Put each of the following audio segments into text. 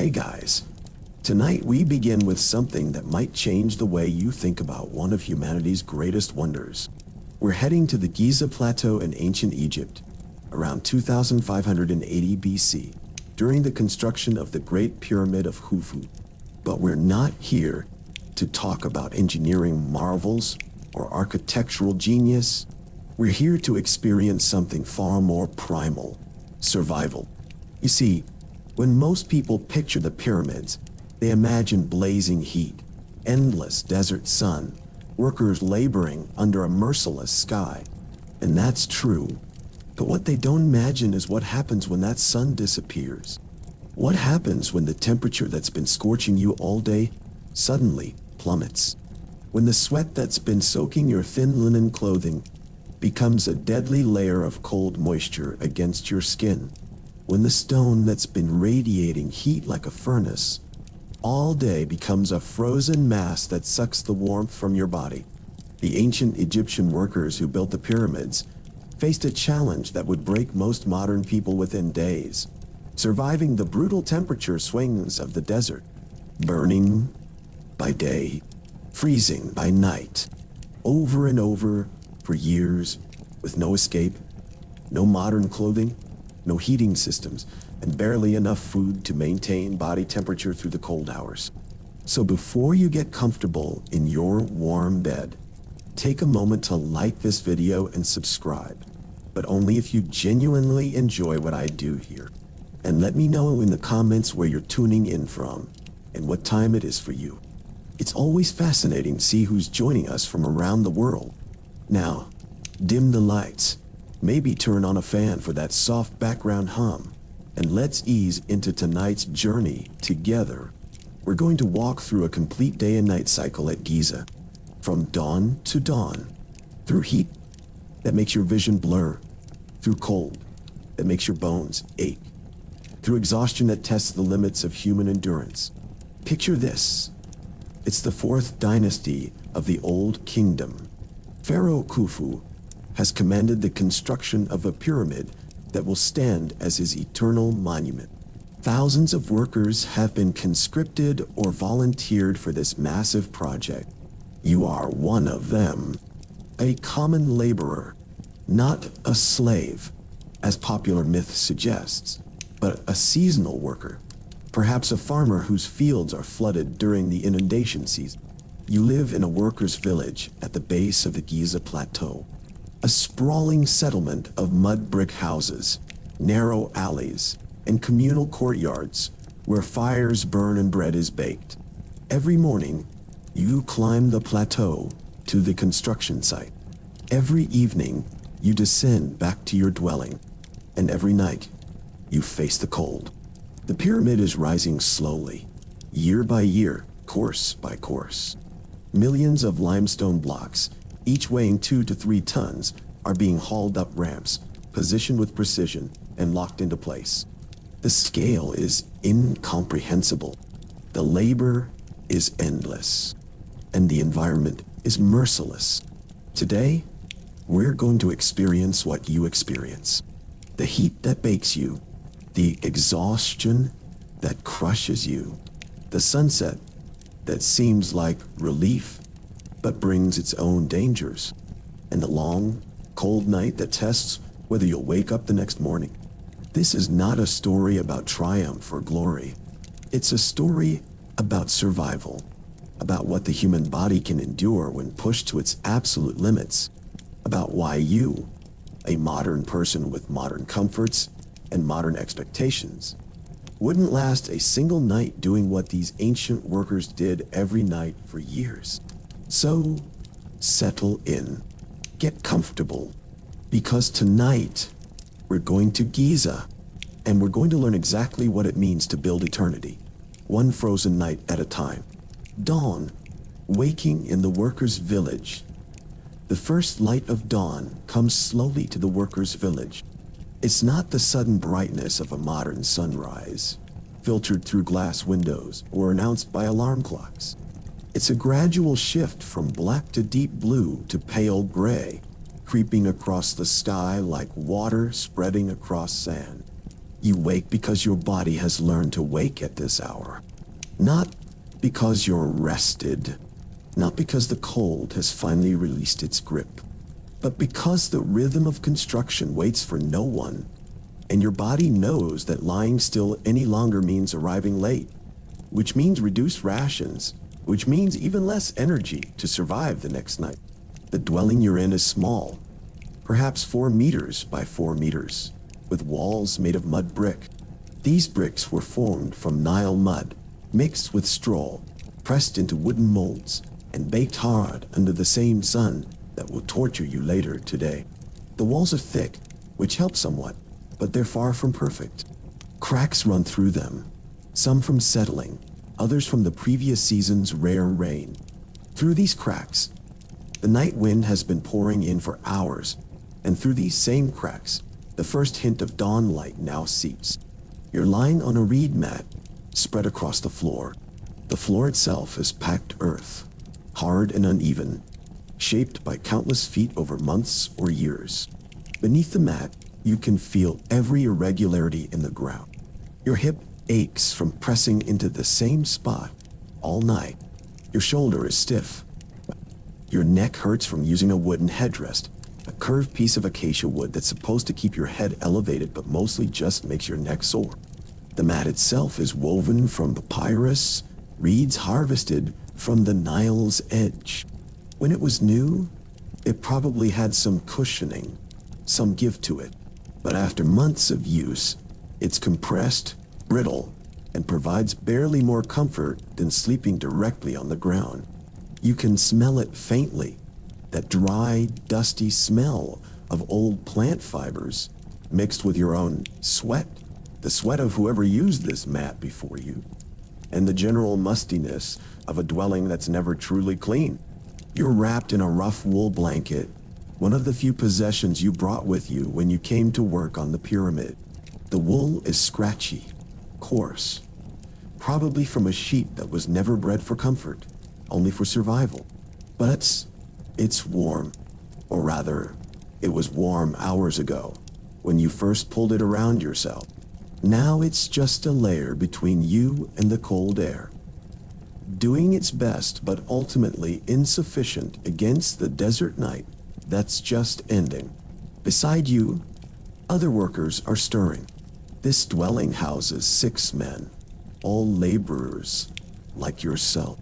Hey guys, tonight we begin with something that might change the way you think about one of humanity's greatest wonders. We're heading to the Giza Plateau in ancient Egypt, around 2580 BC, during the construction of the Great Pyramid of Khufu. But we're not here to talk about engineering marvels or architectural genius. We're here to experience something far more primal: survival. You see, when most people picture the pyramids, they imagine blazing heat, endless desert sun, workers laboring under a merciless sky. And that's true. But what they don't imagine is what happens when that sun disappears. What happens when the temperature that's been scorching you all day suddenly plummets? When the sweat that's been soaking your thin linen clothing becomes a deadly layer of cold moisture against your skin? When the stone that's been radiating heat like a furnace all day becomes a frozen mass that sucks the warmth from your body? The ancient Egyptian workers who built the pyramids faced a challenge that would break most modern people within days: surviving the brutal temperature swings of the desert, burning by day, freezing by night, over and over for years, with no escape, no modern clothing, no heating systems, and barely enough food to maintain body temperature through the cold hours. So before you get comfortable in your warm bed, take a moment to like this video and subscribe, but only if you genuinely enjoy what I do here. And let me know in the comments where you're tuning in from and what time it is for you. It's always fascinating to see who's joining us from around the world. Now, dim the lights, maybe turn on a fan for that soft background hum, and let's ease into tonight's journey together. We're going to walk through a complete day and night cycle at Giza, from dawn to dawn, through heat that makes your vision blur, through cold that makes your bones ache, through exhaustion that tests the limits of human endurance. Picture this. It's the fourth dynasty of the Old Kingdom. Pharaoh Khufu has commanded the construction of a pyramid that will stand as his eternal monument. Thousands of workers have been conscripted or volunteered for this massive project. You are one of them. A common laborer, not a slave, as popular myth suggests, but a seasonal worker, perhaps a farmer whose fields are flooded during the inundation season. You live in a workers' village at the base of the Giza Plateau, a sprawling settlement of mud brick houses, narrow alleys, and communal courtyards where fires burn and bread is baked. Every morning, you climb the plateau to the construction site. Every evening, you descend back to your dwelling, and every night, you face the cold. The pyramid is rising slowly, year by year, course by course. Millions of limestone blocks, each weighing 2 to 3 tons, are being hauled up ramps, positioned with precision, and locked into place. The scale is incomprehensible. The labor is endless, and the environment is merciless. Today, we're going to experience what you experience: the heat that bakes you, the exhaustion that crushes you, the sunset that seems like relief but brings its own dangers, and the long, cold night that tests whether you'll wake up the next morning. This is not a story about triumph or glory. It's a story about survival, about what the human body can endure when pushed to its absolute limits, about why you, a modern person with modern comforts and modern expectations, wouldn't last a single night doing what these ancient workers did every night for years. So, settle in, get comfortable, because tonight we're going to Giza, and we're going to learn exactly what it means to build eternity, one frozen night at a time. Dawn, waking in the workers' village. The first light of dawn comes slowly to the workers' village. It's not the sudden brightness of a modern sunrise, filtered through glass windows or announced by alarm clocks. It's a gradual shift from black to deep blue to pale gray, creeping across the sky like water spreading across sand. You wake because your body has learned to wake at this hour. Not because you're rested, not because the cold has finally released its grip, but because the rhythm of construction waits for no one, and your body knows that lying still any longer means arriving late, which means reduced rations, which means even less energy to survive the next night. The dwelling you're in is small, perhaps 4 meters by 4 meters, with walls made of mud brick. These bricks were formed from Nile mud, mixed with straw, pressed into wooden molds, and baked hard under the same sun that will torture you later today. The walls are thick, which helps somewhat, but they're far from perfect. Cracks run through them, some from settling, others from the previous season's rare rain. Through these cracks, the night wind has been pouring in for hours, and through these same cracks, the first hint of dawn light now seeps. You're lying on a reed mat spread across the floor. The floor itself is packed earth, hard and uneven, shaped by countless feet over months or years. Beneath the mat, you can feel every irregularity in the ground. Your hip aches from pressing into the same spot all night. Your shoulder is stiff. Your neck hurts from using a wooden headrest, a curved piece of acacia wood that's supposed to keep your head elevated but mostly just makes your neck sore. The mat itself is woven from papyrus, reeds harvested from the Nile's edge. When it was new, it probably had some cushioning, some give to it. But after months of use, it's compressed, brittle, and provides barely more comfort than sleeping directly on the ground. You can smell it faintly, that dry, dusty smell of old plant fibers mixed with your own sweat, the sweat of whoever used this mat before you, and the general mustiness of a dwelling that's never truly clean. You're wrapped in a rough wool blanket, one of the few possessions you brought with you when you came to work on the pyramid. The wool is scratchy, coarse, probably from a sheep that was never bred for comfort, only for survival. But it's warm, or rather, it was warm hours ago when you first pulled it around yourself. Now it's just a layer between you and the cold air, doing its best but ultimately insufficient against the desert night that's just ending. Beside you, other workers are stirring. This dwelling houses 6 men, all laborers like yourself.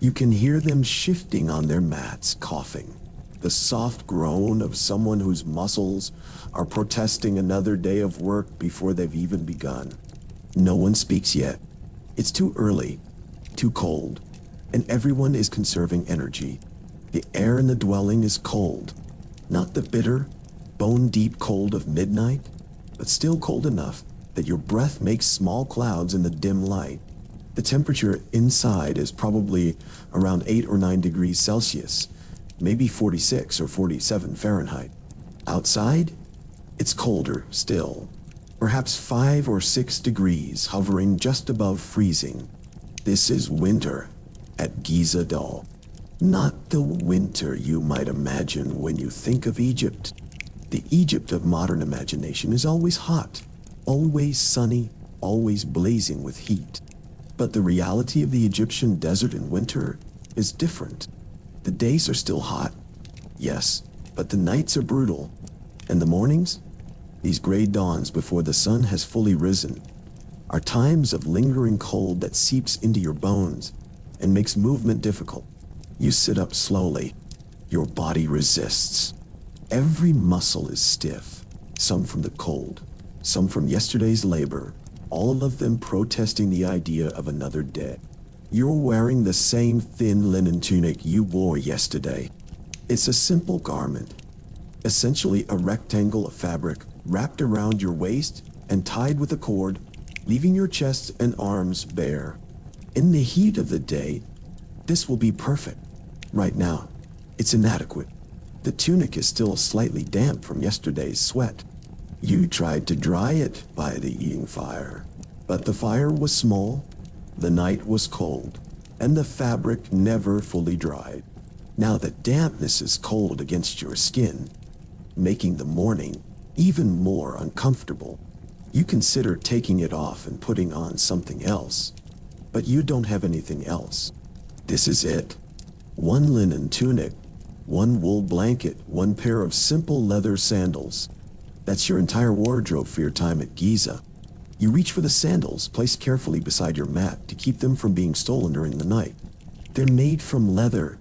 You can hear them shifting on their mats, coughing, the soft groan of someone whose muscles are protesting another day of work before they've even begun. No one speaks yet. It's too early, too cold, and everyone is conserving energy. The air in the dwelling is cold, not the bitter, bone-deep cold of midnight, but still cold enough that your breath makes small clouds in the dim light. The temperature inside is probably around 8 or 9 degrees Celsius, maybe 46 or 47 Fahrenheit. Outside, it's colder still, perhaps 5 or 6 degrees, hovering just above freezing. This is winter at Giza Dal. Not the winter you might imagine when you think of Egypt. The Egypt of modern imagination is always hot, always sunny, always blazing with heat. But the reality of the Egyptian desert in winter is different. The days are still hot, yes, but the nights are brutal. And the mornings, these gray dawns before the sun has fully risen, are times of lingering cold that seeps into your bones and makes movement difficult. You sit up slowly. Your body resists. Every muscle is stiff, some from the cold, some from yesterday's labor, all of them protesting the idea of another day. You're wearing the same thin linen tunic you wore yesterday. It's a simple garment, essentially a rectangle of fabric wrapped around your waist and tied with a cord, leaving your chest and arms bare. In the heat of the day, this will be perfect. Right now, it's inadequate. The tunic is still slightly damp from yesterday's sweat. You tried to dry it by the eating fire, but the fire was small, the night was cold, and the fabric never fully dried. Now the dampness is cold against your skin, making the morning even more uncomfortable. You consider taking it off and putting on something else, but you don't have anything else. This is it. One linen tunic, one wool blanket, one pair of simple leather sandals. That's your entire wardrobe for your time at Giza. You reach for the sandals, placed carefully beside your mat to keep them from being stolen during the night. They're made from leather,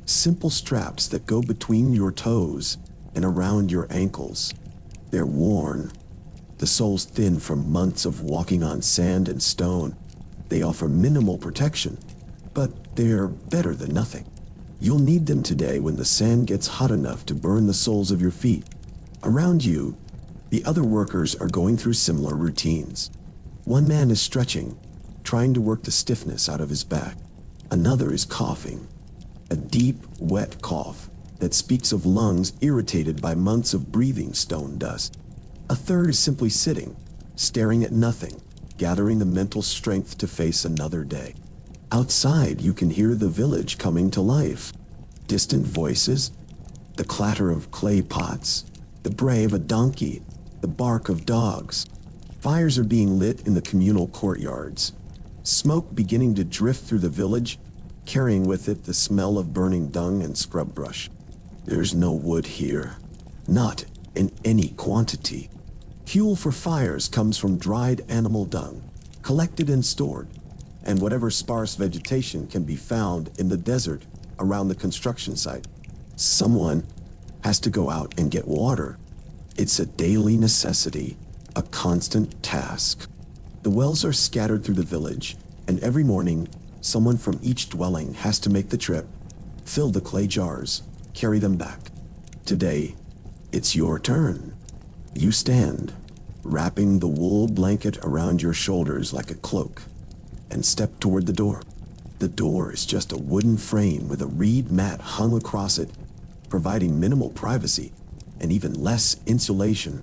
simple straps that go between your toes and around your ankles. They're worn, the soles thin from months of walking on sand and stone. They offer minimal protection, but they're better than nothing. You'll need them today when the sand gets hot enough to burn the soles of your feet. Around you, the other workers are going through similar routines. One man is stretching, trying to work the stiffness out of his back. Another is coughing, a deep, wet cough that speaks of lungs irritated by months of breathing stone dust. A third is simply sitting, staring at nothing, gathering the mental strength to face another day. Outside, you can hear the village coming to life. Distant voices, the clatter of clay pots, the bray of a donkey, the bark of dogs. Fires are being lit in the communal courtyards. Smoke beginning to drift through the village, carrying with it the smell of burning dung and scrub brush. There's no wood here, not in any quantity. Fuel for fires comes from dried animal dung, collected and stored, and whatever sparse vegetation can be found in the desert around the construction site. Someone has to go out and get water. It's a daily necessity, a constant task. The wells are scattered through the village, and every morning, someone from each dwelling has to make the trip, fill the clay jars, carry them back. Today, it's your turn. You stand, wrapping the wool blanket around your shoulders like a cloak, and step toward the door. The door is just a wooden frame with a reed mat hung across it, providing minimal privacy and even less insulation.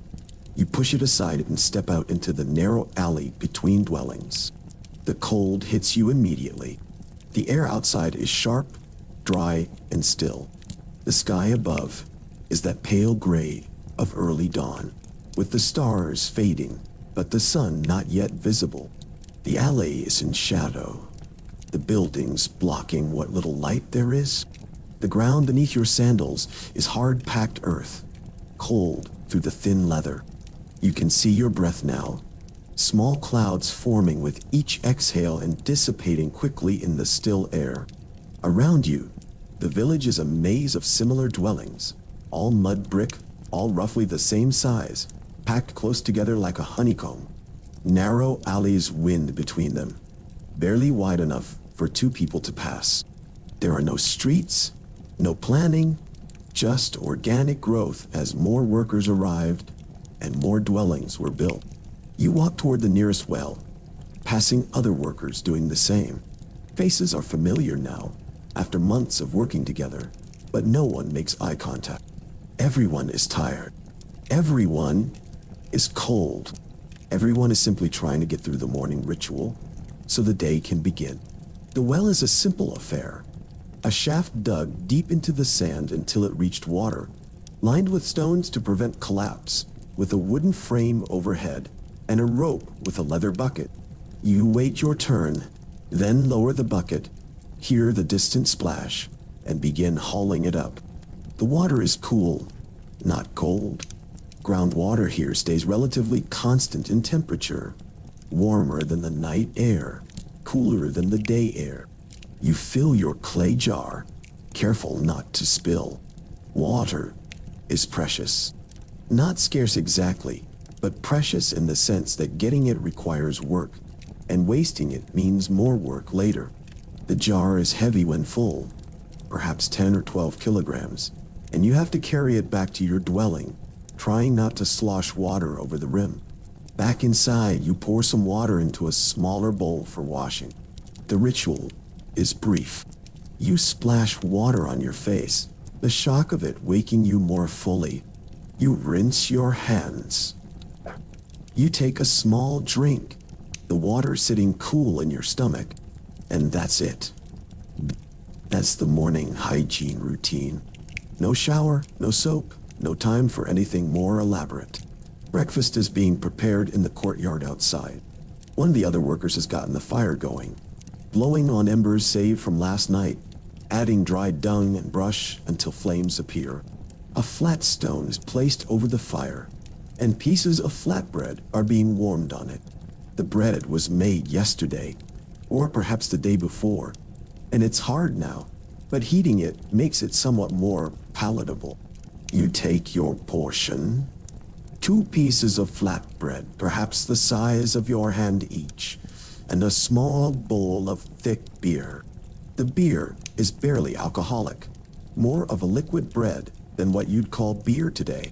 You push it aside and step out into the narrow alley between dwellings. The cold hits you immediately. The air outside is sharp, dry, and still. The sky above is that pale gray of early dawn, with the stars fading, but the sun not yet visible. The alley is in shadow, the buildings blocking what little light there is. The ground beneath your sandals is hard-packed earth, cold through the thin leather. You can see your breath now, small clouds forming with each exhale and dissipating quickly in the still air. Around you, the village is a maze of similar dwellings, all mud brick, all roughly the same size, packed close together like a honeycomb. Narrow alleys wind between them, barely wide enough for two people to pass. There are no streets, no planning, just organic growth as more workers arrived and more dwellings were built. You walk toward the nearest well, passing other workers doing the same. Faces are familiar now, after months of working together, but no one makes eye contact. Everyone is tired. Everyone is cold. Everyone is simply trying to get through the morning ritual so the day can begin. The well is a simple affair. A shaft dug deep into the sand until it reached water, lined with stones to prevent collapse, with a wooden frame overhead and a rope with a leather bucket. You wait your turn, then lower the bucket, hear the distant splash, and begin hauling it up. The water is cool, not cold. Groundwater here stays relatively constant in temperature, warmer than the night air, cooler than the day air. You fill your clay jar, careful not to spill. Water is precious. Not scarce exactly, but precious in the sense that getting it requires work, and wasting it means more work later. The jar is heavy when full, perhaps 10 or 12 kilograms, and you have to carry it back to your dwelling, trying not to slosh water over the rim. Back inside, you pour some water into a smaller bowl for washing. The ritual is brief. You splash water on your face, the shock of it waking you more fully. You rinse your hands. You take a small drink, the water sitting cool in your stomach, and that's it. That's the morning hygiene routine. No shower, no soap, no time for anything more elaborate. Breakfast is being prepared in the courtyard outside. One of the other workers has gotten the fire going, blowing on embers saved from last night, adding dried dung and brush until flames appear. A flat stone is placed over the fire, and pieces of flatbread are being warmed on it. The bread was made yesterday, or perhaps the day before, and it's hard now, but heating it makes it somewhat more palatable. You take your portion, 2 pieces of flatbread, perhaps the size of your hand each, and a small bowl of thick beer. The beer is barely alcoholic, more of a liquid bread than what you'd call beer today.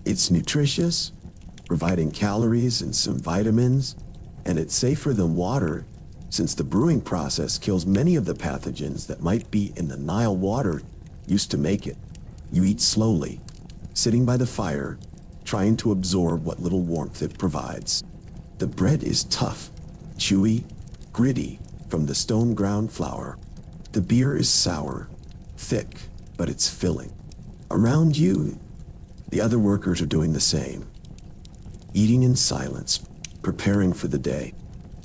It's nutritious, providing calories and some vitamins, and it's safer than water since the brewing process kills many of the pathogens that might be in the Nile water used to make it. You eat slowly, sitting by the fire, trying to absorb what little warmth it provides. The bread is tough, chewy, gritty from the stone ground flour. The beer is sour, thick, but it's filling. Around you, the other workers are doing the same, eating in silence, preparing for the day.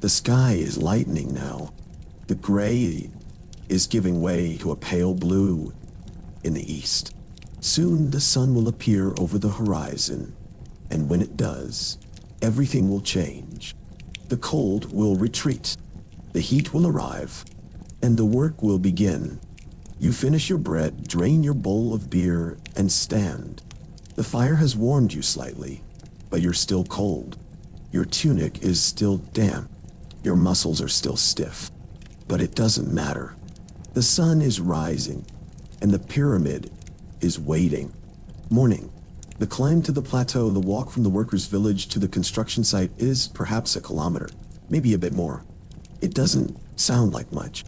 The sky is lightening now. The gray is giving way to a pale blue in the east. Soon the sun will appear over the horizon, and when it does, everything will change. The cold will retreat, the heat will arrive, and the work will begin. You finish your bread, drain your bowl of beer, and stand. The fire has warmed you slightly, but you're still cold. Your tunic is still damp. Your muscles are still stiff. But it doesn't matter. The sun is rising, and the pyramid is waiting. Morning. The climb to the plateau, the walk from the workers' village to the construction site is perhaps a kilometer, maybe a bit more. It doesn't sound like much.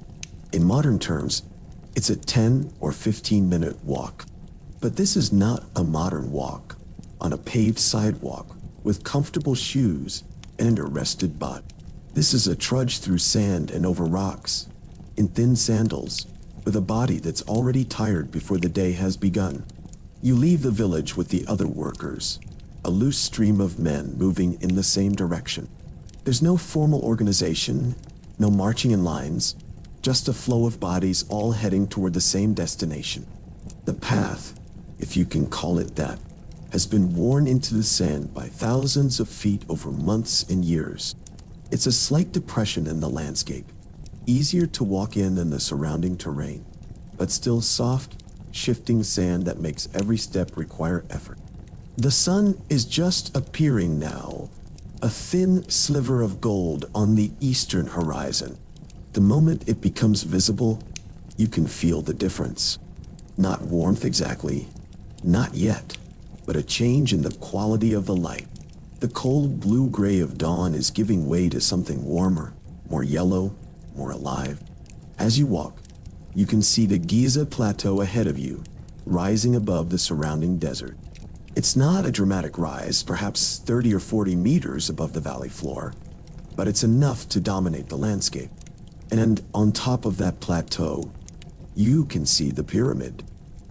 In modern terms, it's a 10 or 15-minute walk. But this is not a modern walk on a paved sidewalk with comfortable shoes and a rested butt. This is a trudge through sand and over rocks, in thin sandals, with a body that's already tired before the day has begun. You leave the village with the other workers, a loose stream of men moving in the same direction. There's no formal organization, no marching in lines, just a flow of bodies all heading toward the same destination. The path, if you can call it that, has been worn into the sand by thousands of feet over months and years. It's a slight depression in the landscape, easier to walk in than the surrounding terrain, but still soft, shifting sand that makes every step require effort. The sun is just appearing now, a thin sliver of gold on the eastern horizon. The moment it becomes visible, you can feel the difference. Not warmth exactly, not yet, but a change in the quality of the light. The cold blue-gray of dawn is giving way to something warmer, more yellow, more alive. As you walk, you can see the Giza Plateau ahead of you, rising above the surrounding desert. It's not a dramatic rise, perhaps 30 or 40 meters above the valley floor, but it's enough to dominate the landscape. And on top of that plateau, you can see the pyramid.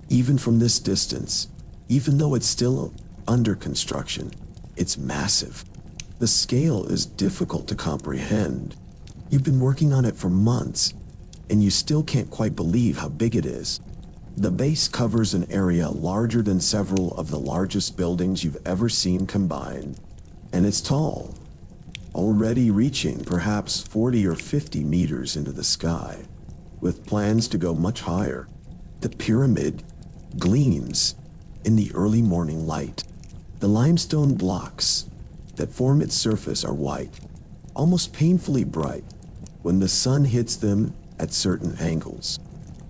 Even from this distance, even though it's still under construction, it's massive. The scale is difficult to comprehend. You've been working on it for months, and you still can't quite believe how big it is. The base covers an area larger than several of the largest buildings you've ever seen combined, and it's tall, already reaching perhaps 40 or 50 meters into the sky, with plans to go much higher. The pyramid gleams in the early morning light. The limestone blocks that form its surface are white, almost painfully bright, when the sun hits them at certain angles.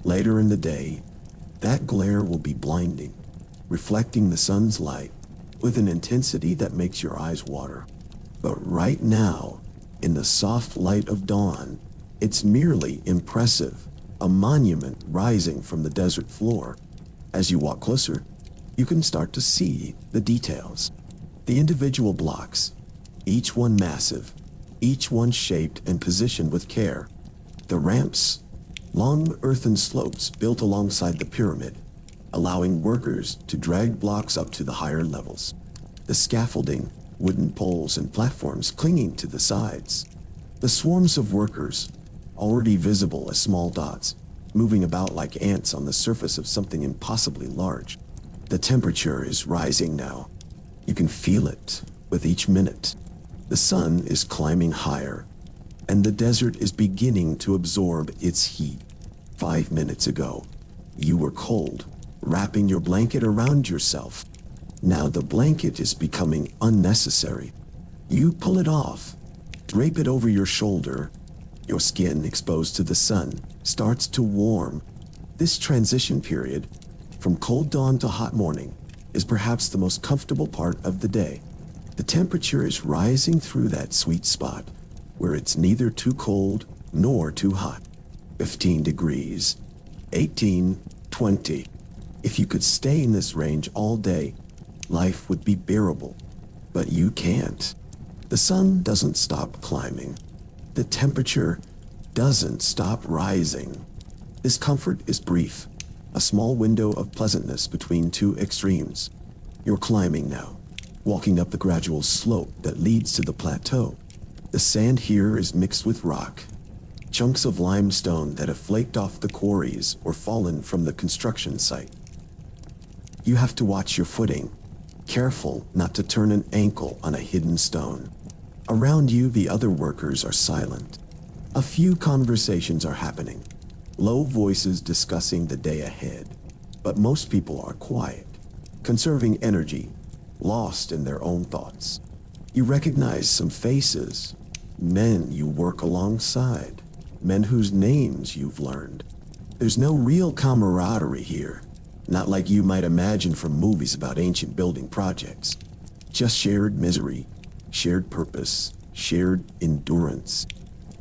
Later in the day, that glare will be blinding, reflecting the sun's light with an intensity that makes your eyes water. But right now, in the soft light of dawn, it's merely impressive, a monument rising from the desert floor. As you walk closer, you can start to see the details. The individual blocks, each one massive, each one shaped and positioned with care. The ramps, long earthen slopes built alongside the pyramid, allowing workers to drag blocks up to the higher levels. The scaffolding, wooden poles and platforms clinging to the sides. The swarms of workers, already visible as small dots, moving about like ants on the surface of something impossibly large. The temperature is rising now. You can feel it with each minute. The sun is climbing higher, and the desert is beginning to absorb its heat. 5 minutes ago, you were cold, wrapping your blanket around yourself. Now the blanket is becoming unnecessary. You pull it off, drape it over your shoulder. Your skin, exposed to the sun, starts to warm. This transition period, from cold dawn to hot morning, is perhaps the most comfortable part of the day. The temperature is rising through that sweet spot, where it's neither too cold nor too hot. 15 degrees, 18, 20. If you could stay in this range all day, life would be bearable. But you can't. The sun doesn't stop climbing. The temperature doesn't stop rising. This comfort is brief, a small window of pleasantness between two extremes. You're climbing now, walking up the gradual slope that leads to the plateau. The sand here is mixed with rock, chunks of limestone that have flaked off the quarries or fallen from the construction site. You have to watch your footing, careful not to turn an ankle on a hidden stone. Around you, the other workers are silent. A few conversations are happening, low voices discussing the day ahead. But most people are quiet, conserving energy, lost in their own thoughts. You recognize some faces, men you work alongside, men whose names you've learned. There's no real camaraderie here, not like you might imagine from movies about ancient building projects. Just shared misery, shared purpose, shared endurance.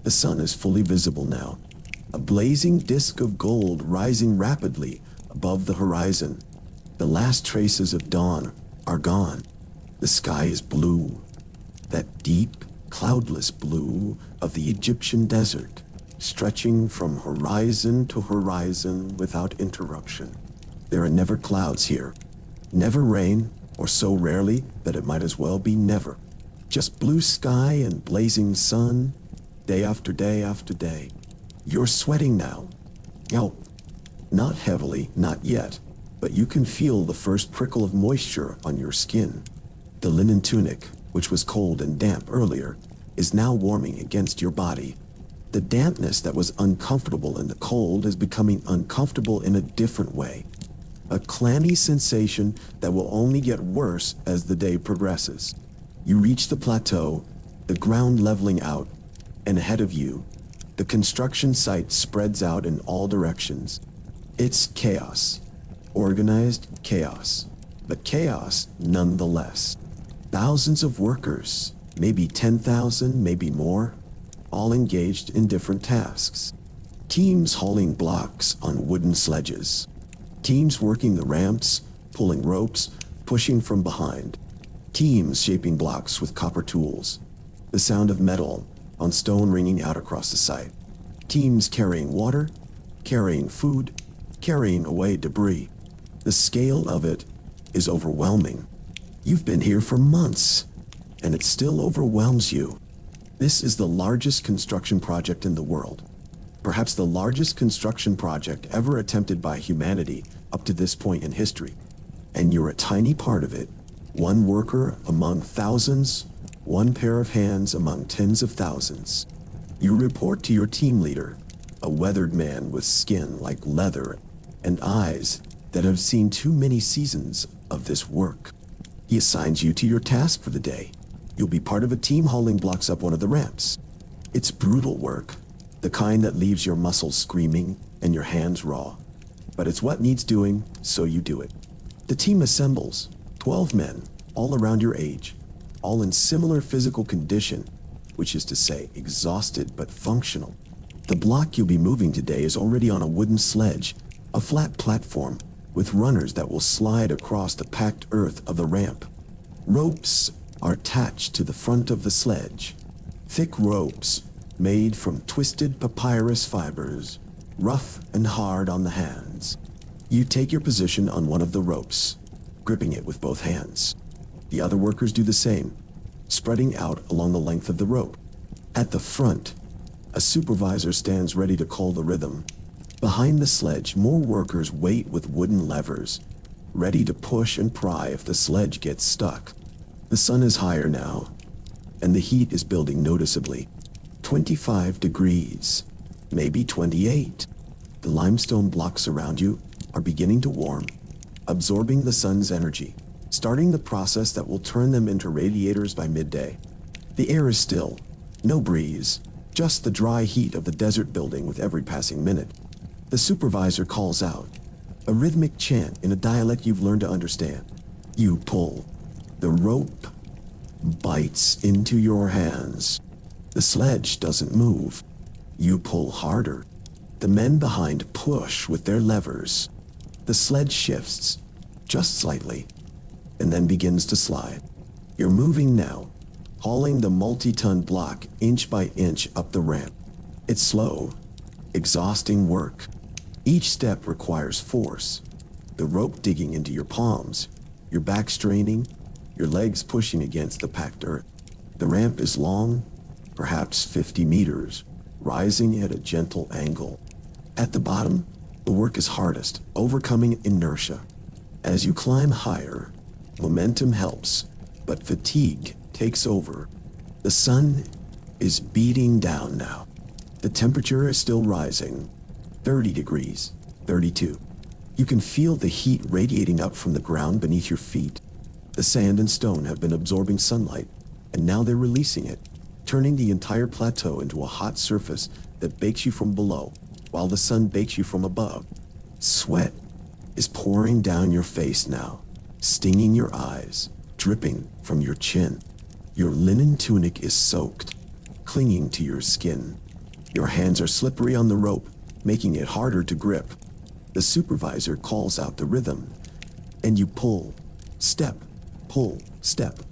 The sun is fully visible now, a blazing disk of gold rising rapidly above the horizon. The last traces of dawn are gone. The sky is blue, that deep, cloudless blue of the Egyptian desert, stretching from horizon to horizon without interruption. There are never clouds here, never rain, or so rarely that it might as well be never. Just blue sky and blazing sun, day after day after day. You're sweating now. Oh, not heavily, not yet, but you can feel the first prickle of moisture on your skin. The linen tunic, which was cold and damp earlier, is now warming against your body. The dampness that was uncomfortable in the cold is becoming uncomfortable in a different way. A clammy sensation that will only get worse as the day progresses. You reach the plateau, the ground leveling out, and ahead of you, the construction site spreads out in all directions. It's chaos, organized chaos, but chaos nonetheless. Thousands of workers, maybe 10,000, maybe more, all engaged in different tasks. Teams hauling blocks on wooden sledges. Teams working the ramps, pulling ropes, pushing from behind. Teams shaping blocks with copper tools. The sound of metal on stone ringing out across the site. Teams carrying water, carrying food, carrying away debris. The scale of it is overwhelming. You've been here for months, and it still overwhelms you. This is the largest construction project in the world. Perhaps the largest construction project ever attempted by humanity up to this point in history. And you're a tiny part of it. One worker among thousands, one pair of hands among tens of thousands. You report to your team leader, a weathered man with skin like leather and eyes that have seen too many seasons of this work. He assigns you to your task for the day. You'll be part of a team hauling blocks up one of the ramps. It's brutal work, the kind that leaves your muscles screaming and your hands raw. But it's what needs doing, so you do it. The team assembles, 12 men, all around your age, all in similar physical condition, which is to say, exhausted but functional. The block you'll be moving today is already on a wooden sledge, a flat platform with runners that will slide across the packed earth of the ramp. Ropes are attached to the front of the sledge. Thick ropes made from twisted papyrus fibers, rough and hard on the hands. You take your position on one of the ropes, gripping it with both hands. The other workers do the same. spreading out along the length of the rope. At the front, a supervisor stands ready to call the rhythm. Behind the sledge, more workers wait with wooden levers, ready to push and pry if the sledge gets stuck. The sun is higher now, and the heat is building noticeably. 25 degrees, maybe 28. The limestone blocks around you are beginning to warm, absorbing the sun's energy, starting the process that will turn them into radiators by midday. The air is still, no breeze, just the dry heat of the desert building with every passing minute. The supervisor calls out, a rhythmic chant in a dialect you've learned to understand. You pull. The rope bites into your hands. The sledge doesn't move. You pull harder. The men behind push with their levers. The sledge shifts, just slightly, and then begins to slide. You're moving now, hauling the multi-ton block inch by inch up the ramp. It's slow, exhausting work. Each step requires force. The rope digging into your palms, your back straining, your legs pushing against the packed earth. The ramp is long, perhaps 50 meters, rising at a gentle angle. At the bottom, the work is hardest, overcoming inertia. As you climb higher, momentum helps, but fatigue takes over. The sun is beating down now. The temperature is still rising. 30 degrees, 32. You can feel the heat radiating up from the ground beneath your feet. The sand and stone have been absorbing sunlight, and now they're releasing it, turning the entire plateau into a hot surface that bakes you from below, while the sun bakes you from above. Sweat is pouring down your face now, stinging your eyes, dripping from your chin. Your linen tunic is soaked, clinging to your skin. Your hands are slippery on the rope, making it harder to grip. The supervisor calls out the rhythm, and you pull, step,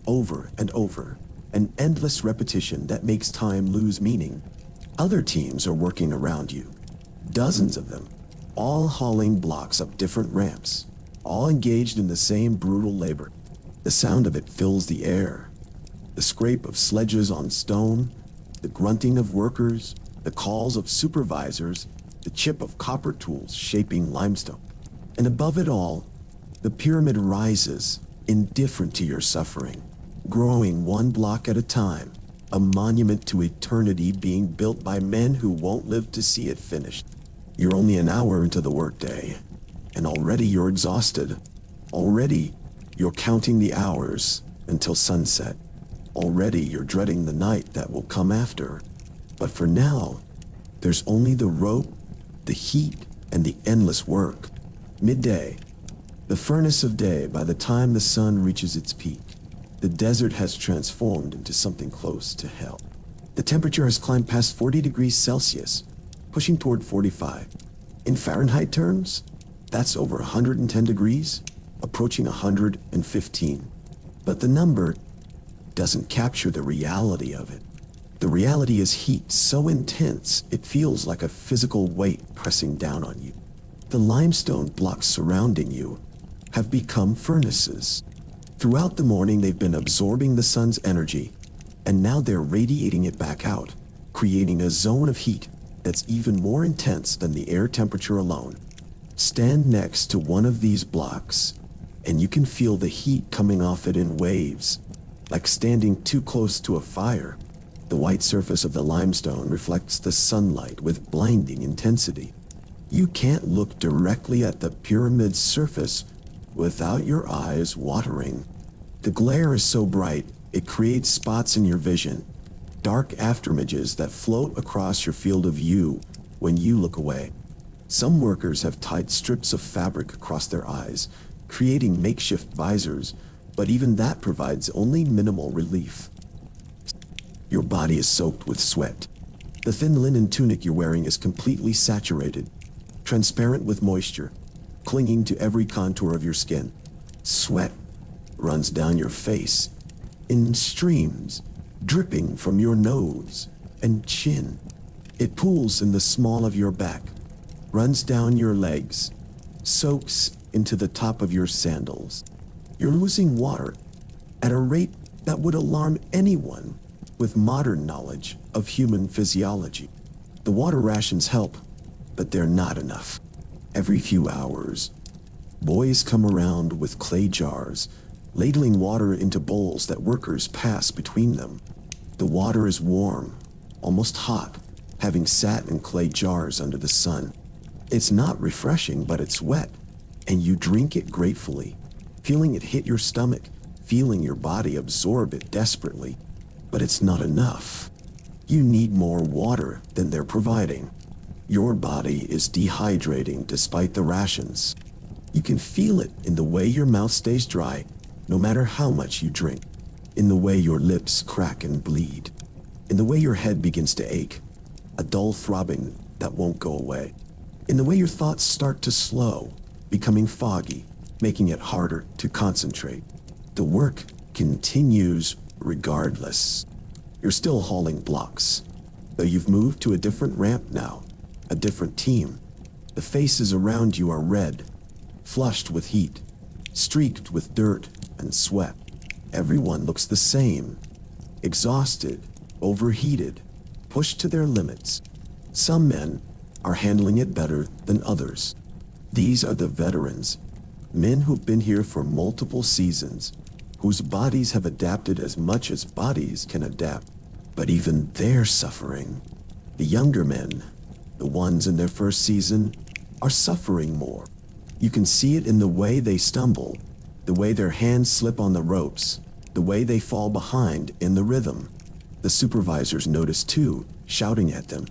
over and over, an endless repetition that makes time lose meaning. Other teams are working around you, dozens of them, all hauling blocks up different ramps, all engaged in the same brutal labor. The sound of it fills the air, the scrape of sledges on stone, the grunting of workers, the calls of supervisors, the chip of copper tools shaping limestone. And above it all, the pyramid rises, indifferent to your suffering, growing one block at a time, a monument to eternity being built by men who won't live to see it finished. You're only an hour into the workday, and already you're exhausted. Already you're counting the hours until sunset. Already you're dreading the night that will come after. But for now, there's only the rope, the heat, and the endless work. Midday, the furnace of day. By the time the sun reaches its peak, the desert has transformed into something close to hell. The temperature has climbed past 40 degrees Celsius, pushing toward 45. In Fahrenheit terms, that's over 110 degrees, approaching 115. But the number doesn't capture the reality of it. The reality is heat so intense it feels like a physical weight pressing down on you. The limestone blocks surrounding you have become furnaces. Throughout the morning they've been absorbing the sun's energy, and now they're radiating it back out, creating a zone of heat that's even more intense than the air temperature alone. Stand next to one of these blocks, and you can feel the heat coming off it in waves, like standing too close to a fire. The white surface of the limestone reflects the sunlight with blinding intensity. You can't look directly at the pyramid's surface without your eyes watering. The glare is so bright, it creates spots in your vision, dark afterimages that float across your field of view when you look away. Some workers have tied strips of fabric across their eyes, creating makeshift visors, but even that provides only minimal relief. Your body is soaked with sweat. The thin linen tunic you're wearing is completely saturated, transparent with moisture, clinging to every contour of your skin. Sweat runs down your face, in streams, dripping from your nose and chin. It pools in the small of your back, runs down your legs, soaks into the top of your sandals. You're losing water at a rate that would alarm anyone with modern knowledge of human physiology. The water rations help, but they're not enough. Every few hours, boys come around with clay jars, ladling water into bowls that workers pass between them. The water is warm, almost hot, having sat in clay jars under the sun. It's not refreshing, but it's wet, and you drink it gratefully, feeling it hit your stomach, feeling your body absorb it desperately. But it's not enough. You need more water than they're providing. Your body is dehydrating despite the rations. You can feel it in the way your mouth stays dry, no matter how much you drink, in the way your lips crack and bleed, in the way your head begins to ache, a dull throbbing that won't go away, in the way your thoughts start to slow, becoming foggy, making it harder to concentrate. The work continues regardless. You're still hauling blocks, though you've moved to a different ramp now, a different team. The faces around you are red, flushed with heat, streaked with dirt and sweat. Everyone looks the same, exhausted, overheated, pushed to their limits. Some men are handling it better than others. These are the veterans, men who've been here for multiple seasons, whose bodies have adapted as much as bodies can adapt. But even they're suffering. The younger men, the ones in their first season, are suffering more. You can see it in the way they stumble, the way their hands slip on the ropes, the way they fall behind in the rhythm. The supervisors notice too, shouting at them,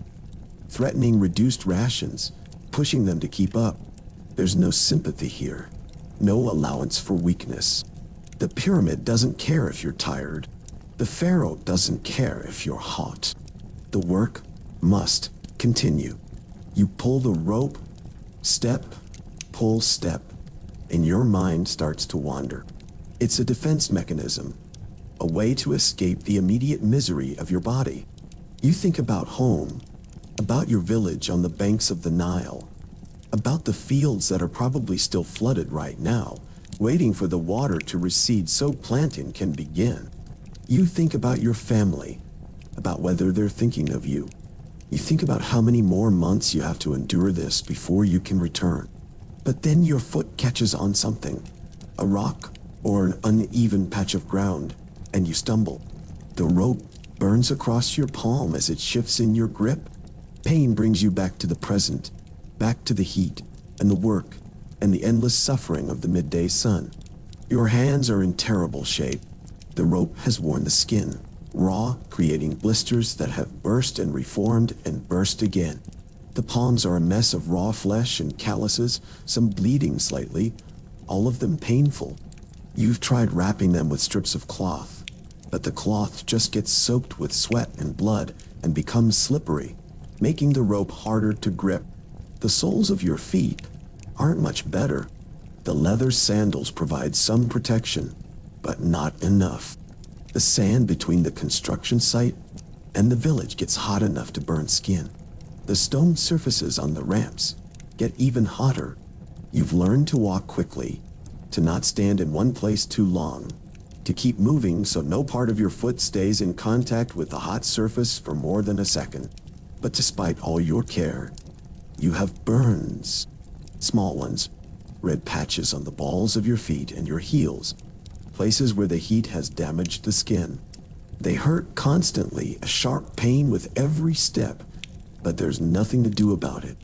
threatening reduced rations, pushing them to keep up. There's no sympathy here, no allowance for weakness. The pyramid doesn't care if you're tired. The pharaoh doesn't care if you're hot. The work must continue. You pull the rope, step, pull, step, and your mind starts to wander. It's a defense mechanism, a way to escape the immediate misery of your body. You think about home, about your village on the banks of the Nile, about the fields that are probably still flooded right now, waiting for the water to recede so planting can begin. You think about your family, about whether they're thinking of you. You think about how many more months you have to endure this before you can return. But then your foot catches on something, a rock or an uneven patch of ground, and you stumble. The rope burns across your palm as it shifts in your grip. Pain brings you back to the present, back to the heat and the work and the endless suffering of the midday sun. Your hands are in terrible shape. The rope has worn the skin, raw, creating blisters that have burst and reformed and burst again. The palms are a mess of raw flesh and calluses, some bleeding slightly, all of them painful. You've tried wrapping them with strips of cloth, but the cloth just gets soaked with sweat and blood and becomes slippery, making the rope harder to grip. The soles of your feet aren't much better. The leather sandals provide some protection, but not enough. The sand between the construction site and the village gets hot enough to burn skin. The stone surfaces on the ramps get even hotter. You've learned to walk quickly, to not stand in one place too long, to keep moving so no part of your foot stays in contact with the hot surface for more than a second. But despite all your care, you have burns. Small ones, red patches on the balls of your feet and your heels, places where the heat has damaged the skin. They hurt constantly, a sharp pain with every step, but there's nothing to do about it.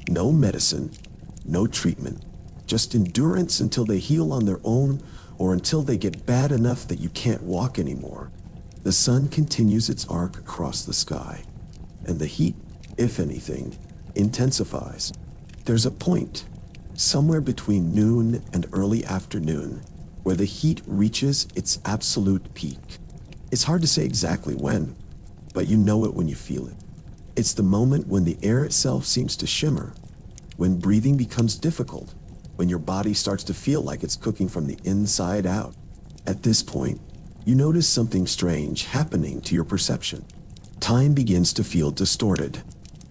No medicine, no treatment, just endurance until they heal on their own or until they get bad enough that you can't walk anymore. The sun continues its arc across the sky, and the heat, if anything, intensifies. There's a point, somewhere between noon and early afternoon, where the heat reaches its absolute peak. It's hard to say exactly when, but you know it when you feel it. It's the moment when the air itself seems to shimmer, when breathing becomes difficult, when your body starts to feel like it's cooking from the inside out. At this point, you notice something strange happening to your perception. Time begins to feel distorted.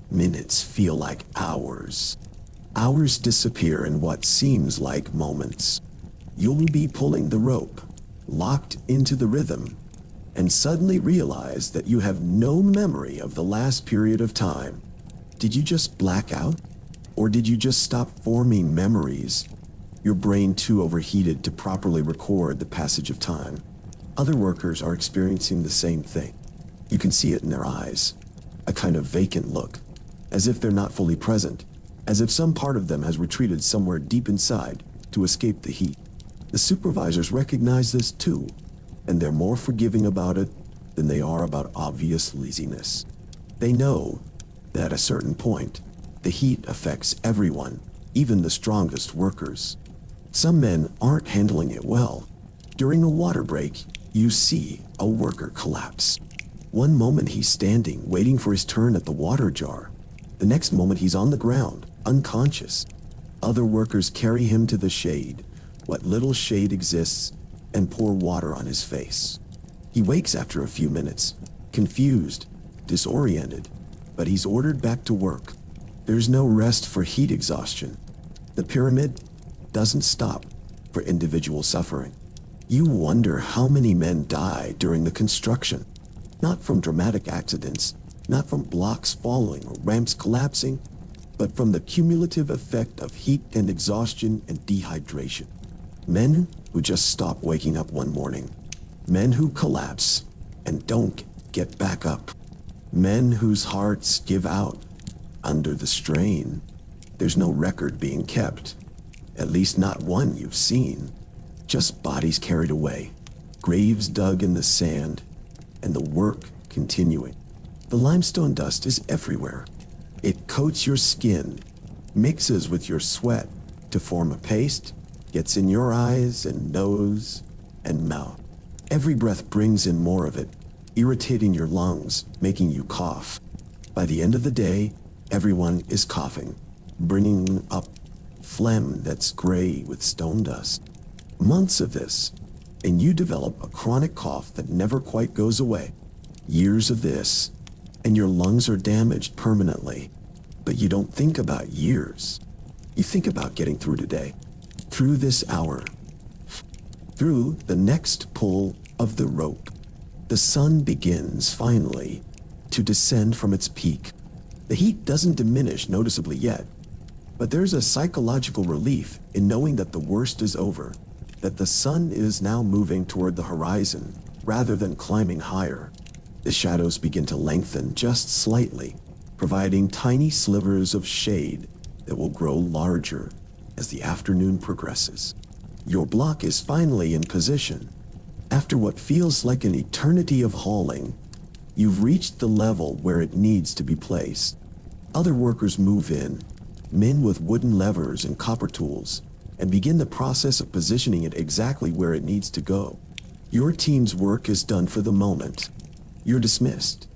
Minutes feel like hours. Hours disappear in what seems like moments. You'll be pulling the rope, locked into the rhythm, and suddenly realize that you have no memory of the last period of time. Did you just black out? Or did you just stop forming memories? Your brain too overheated to properly record the passage of time. Other workers are experiencing the same thing. You can see it in their eyes, a kind of vacant look, as if they're not fully present, as if some part of them has retreated somewhere deep inside to escape the heat. The supervisors recognize this too, and they're more forgiving about it than they are about obvious laziness. They know that at a certain point, the heat affects everyone, even the strongest workers. Some men aren't handling it well. During a water break, you see a worker collapse. One moment he's standing, waiting for his turn at the water jar. The next moment he's on the ground, unconscious. Other workers carry him to the shade, what little shade exists, and pour water on his face. He wakes after a few minutes, confused, disoriented, but he's ordered back to work. There's no rest for heat exhaustion. The pyramid doesn't stop for individual suffering. You wonder how many men die during the construction, not from dramatic accidents, not from blocks falling or ramps collapsing, but from the cumulative effect of heat and exhaustion and dehydration. Men who just stop waking up one morning. Men who collapse and don't get back up. Men whose hearts give out under the strain. There's no record being kept, at least not one you've seen. Just bodies carried away, graves dug in the sand, and the work continuing. The limestone dust is everywhere. It coats your skin, mixes with your sweat to form a paste, gets in your eyes and nose and mouth. Every breath brings in more of it, irritating your lungs, making you cough. By the end of the day, everyone is coughing, bringing up phlegm that's gray with stone dust. Months of this, and you develop a chronic cough that never quite goes away. Years of this, and your lungs are damaged permanently. But you don't think about years. You think about getting through today, through this hour, through the next pull of the rope. The sun begins, finally, to descend from its peak. The heat doesn't diminish noticeably yet, but there's a psychological relief in knowing that the worst is over, that the sun is now moving toward the horizon rather than climbing higher. The shadows begin to lengthen just slightly, providing tiny slivers of shade that will grow larger as the afternoon progresses. Your block is finally in position. After what feels like an eternity of hauling, you've reached the level where it needs to be placed. Other workers move in, men with wooden levers and copper tools, and begin the process of positioning it exactly where it needs to go. Your team's work is done for the moment. You're dismissed,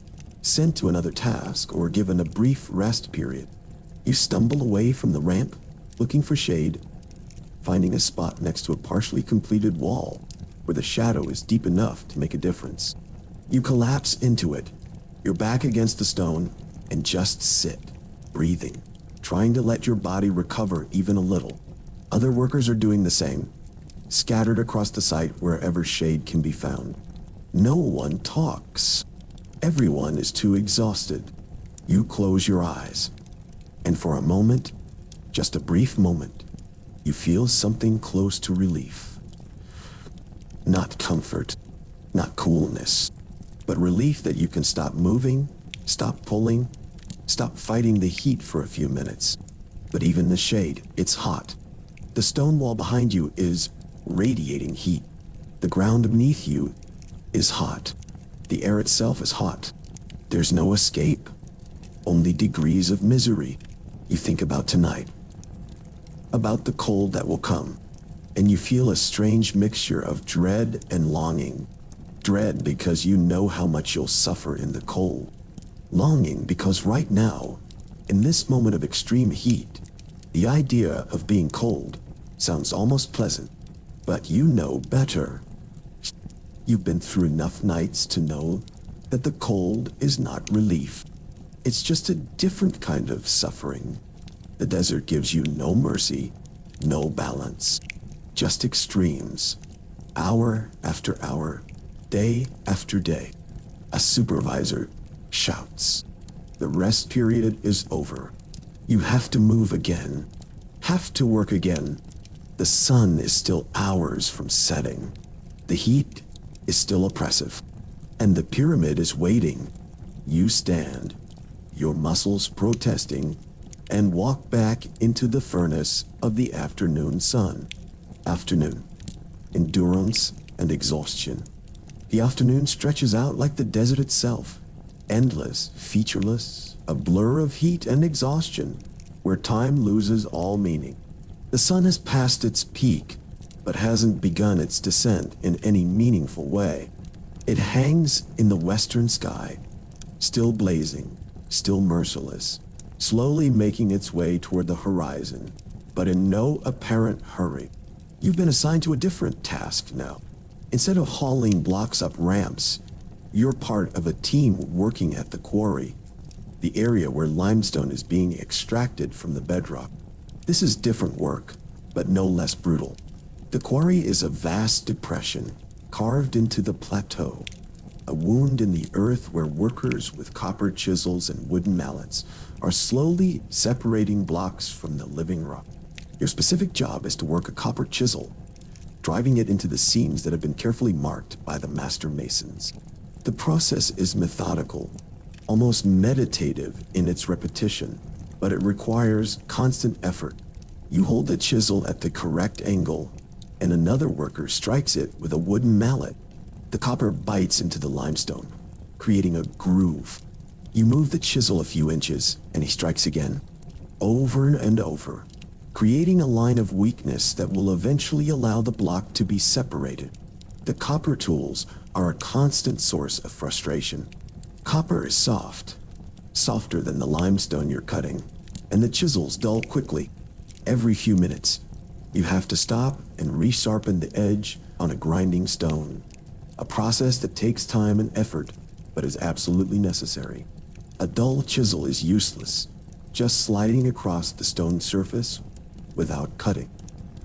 sent to another task, or given a brief rest period. You stumble away from the ramp, looking for shade, finding a spot next to a partially completed wall where the shadow is deep enough to make a difference. You collapse into it, your back against the stone, and just sit, breathing, trying to let your body recover even a little. Other workers are doing the same, scattered across the site wherever shade can be found. No one talks. Everyone is too exhausted. You close your eyes, and for a moment, just a brief moment, you feel something close to relief. Not comfort, not coolness, but relief that you can stop moving, stop pulling, stop fighting the heat for a few minutes. But even the shade, it's hot. The stone wall behind you is radiating heat. The ground beneath you is hot. The air itself is hot. There's no escape, only degrees of misery. You think about tonight, about the cold that will come, and you feel a strange mixture of dread and longing. Dread because you know how much you'll suffer in the cold. Longing because right now, in this moment of extreme heat, the idea of being cold sounds almost pleasant, but you know better. You've been through enough nights to know that the cold is not relief. It's just a different kind of suffering. The desert gives you no mercy, no balance, just extremes, hour after hour, Day after day, a supervisor shouts, "The rest period is over. You have to move again, have to work again." The sun is still hours from setting. The heat is still oppressive, and the pyramid is waiting. You stand, your muscles protesting, and walk back into the furnace of the afternoon sun. Afternoon, endurance and exhaustion. The afternoon stretches out like the desert itself, endless, featureless, a blur of heat and exhaustion, where time loses all meaning. The sun has passed its peak, but hasn't begun its descent in any meaningful way. It hangs in the western sky, still blazing, still merciless, slowly making its way toward the horizon, but in no apparent hurry. You've been assigned to a different task now. Instead of hauling blocks up ramps, you're part of a team working at the quarry, the area where limestone is being extracted from the bedrock. This is different work, but no less brutal. The quarry is a vast depression carved into the plateau, a wound in the earth where workers with copper chisels and wooden mallets are slowly separating blocks from the living rock. Your specific job is to work a copper chisel, driving it into the seams that have been carefully marked by the master masons. The process is methodical, almost meditative in its repetition, but it requires constant effort. You hold the chisel at the correct angle, and another worker strikes it with a wooden mallet. The copper bites into the limestone, creating a groove. You move the chisel a few inches, and he strikes again, over and over, creating a line of weakness that will eventually allow the block to be separated. The copper tools are a constant source of frustration. Copper is soft, softer than the limestone you're cutting, and the chisels dull quickly. Every few minutes, you have to stop and resharpen the edge on a grinding stone, a process that takes time and effort, but is absolutely necessary. A dull chisel is useless, just sliding across the stone surface without cutting.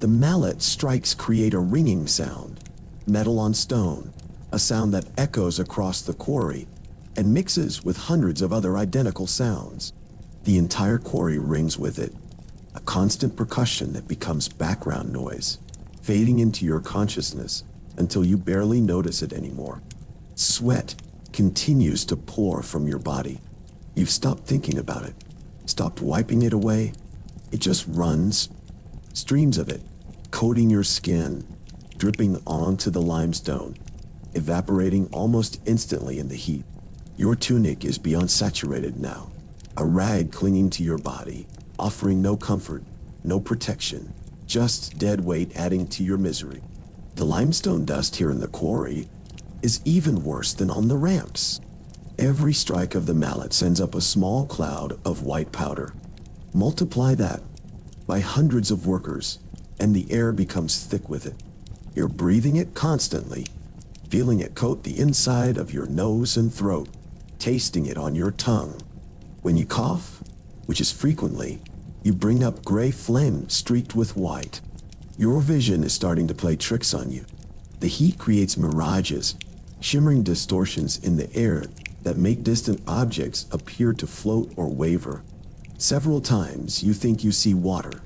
The mallet strikes create a ringing sound, metal on stone, a sound that echoes across the quarry and mixes with hundreds of other identical sounds. The entire quarry rings with it, a constant percussion that becomes background noise, fading into your consciousness until you barely notice it anymore. Sweat continues to pour from your body. You've stopped thinking about it, stopped wiping it away. It just runs, streams of it, coating your skin, dripping onto the limestone, evaporating almost instantly in the heat. Your tunic is beyond saturated now, a rag clinging to your body, offering no comfort, no protection, just dead weight adding to your misery. The limestone dust here in the quarry is even worse than on the ramps. Every strike of the mallet sends up a small cloud of white powder. Multiply that by hundreds of workers, and the air becomes thick with it. You're breathing it constantly, feeling it coat the inside of your nose and throat, tasting it on your tongue. When you cough, which is frequently, you bring up gray phlegm streaked with white. Your vision is starting to play tricks on you. The heat creates mirages, shimmering distortions in the air that make distant objects appear to float or waver. Several times you think you see water,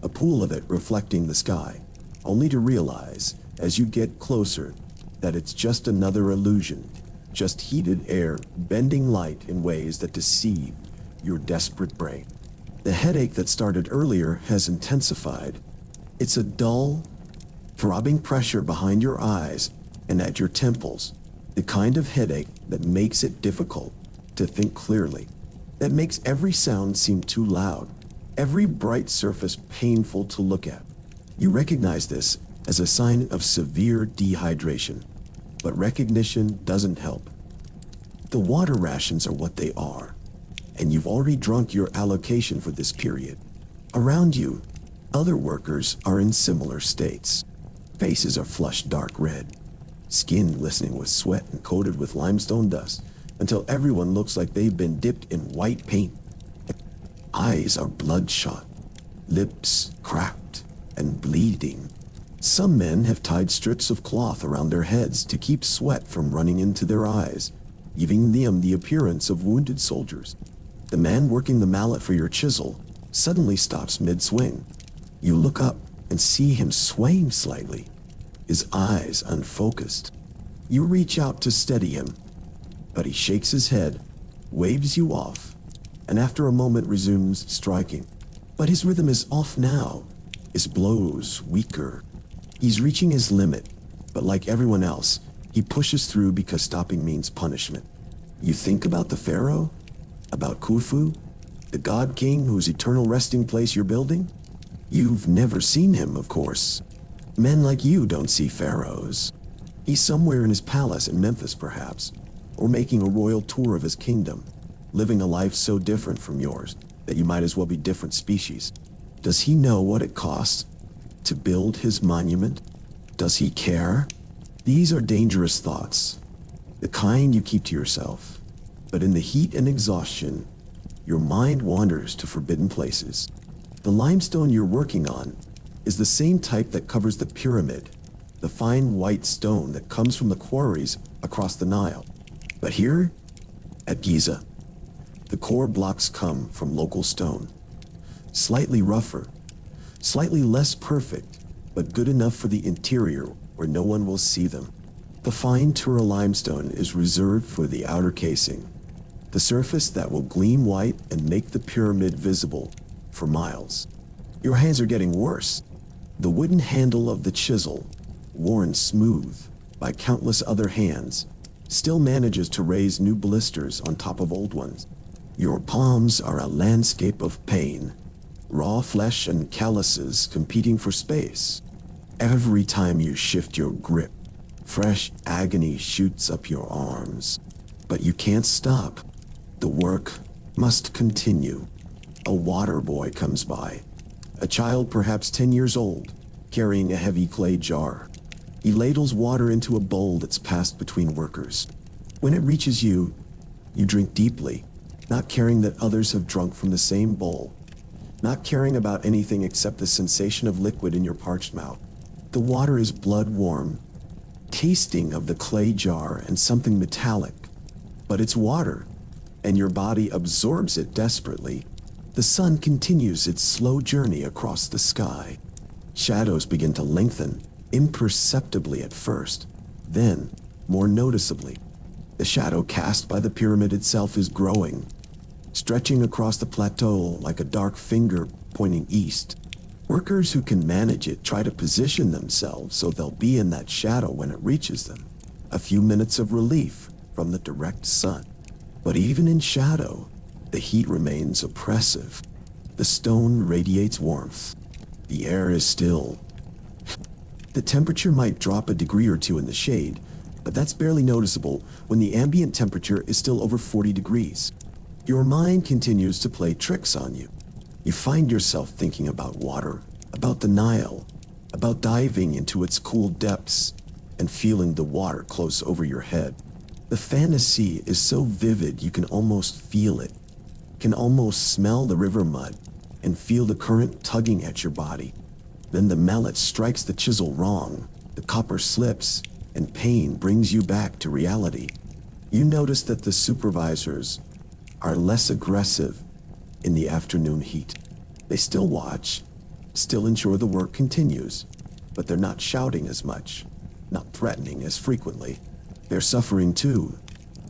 a pool of it reflecting the sky, only to realize, as you get closer, that it's just another illusion, just heated air bending light in ways that deceive your desperate brain. The headache that started earlier has intensified. It's a dull, throbbing pressure behind your eyes and at your temples, the kind of headache that makes it difficult to think clearly, that makes every sound seem too loud, every bright surface painful to look at. You recognize this as a sign of severe dehydration, but recognition doesn't help. The water rations are what they are, and you've already drunk your allocation for this period. Around you, other workers are in similar states. Faces are flushed dark red, skin glistening with sweat and coated with limestone dust, until everyone looks like they've been dipped in white paint. Eyes are bloodshot, lips cracked and bleeding. Some men have tied strips of cloth around their heads to keep sweat from running into their eyes, giving them the appearance of wounded soldiers. The man working the mallet for your chisel suddenly stops mid-swing. You look up and see him swaying slightly, his eyes unfocused. You reach out to steady him, but he shakes his head, waves you off, and after a moment resumes striking. But his rhythm is off now, his blows weaker. He's reaching his limit, but like everyone else, he pushes through because stopping means punishment. You think about the pharaoh? About Khufu? The god king whose eternal resting place you're building? You've never seen him, of course. Men like you don't see pharaohs. He's somewhere in his palace in Memphis, perhaps, or making a royal tour of his kingdom, living a life so different from yours that you might as well be different species. Does he know what it costs to build his monument? Does he care? These are dangerous thoughts, the kind you keep to yourself. But in the heat and exhaustion, your mind wanders to forbidden places. The limestone you're working on is the same type that covers the pyramid, the fine white stone that comes from the quarries across the Nile. But here, at Giza, the core blocks come from local stone. Slightly rougher, slightly less perfect, but good enough for the interior where no one will see them. The fine Tura limestone is reserved for the outer casing, the surface that will gleam white and make the pyramid visible for miles. Your hands are getting worse. The wooden handle of the chisel, worn smooth by countless other hands, still manages to raise new blisters on top of old ones. Your palms are a landscape of pain, raw flesh and calluses competing for space. Every time you shift your grip, fresh agony shoots up your arms. But you can't stop. The work must continue. A water boy comes by, a child perhaps 10 years old, carrying a heavy clay jar. He ladles water into a bowl that's passed between workers. When it reaches you, you drink deeply, not caring that others have drunk from the same bowl, not caring about anything except the sensation of liquid in your parched mouth. The water is blood warm, tasting of the clay jar and something metallic, but it's water, and your body absorbs it desperately. The sun continues its slow journey across the sky. Shadows begin to lengthen, imperceptibly at first, then, more noticeably. The shadow cast by the pyramid itself is growing, stretching across the plateau like a dark finger pointing east. Workers who can manage it try to position themselves so they'll be in that shadow when it reaches them. A few minutes of relief from the direct sun. But even in shadow, the heat remains oppressive. The stone radiates warmth. The air is still. The temperature might drop a degree or two in the shade, but that's barely noticeable when the ambient temperature is still over 40 degrees. Your mind continues to play tricks on you. You find yourself thinking about water, about the Nile, about diving into its cool depths and feeling the water close over your head. The fantasy is so vivid you can almost feel it, can almost smell the river mud and feel the current tugging at your body. Then the mallet strikes the chisel wrong, the copper slips, and pain brings you back to reality. You notice that the supervisors are less aggressive in the afternoon heat. They still watch, still ensure the work continues, but they're not shouting as much, not threatening as frequently. They're suffering too,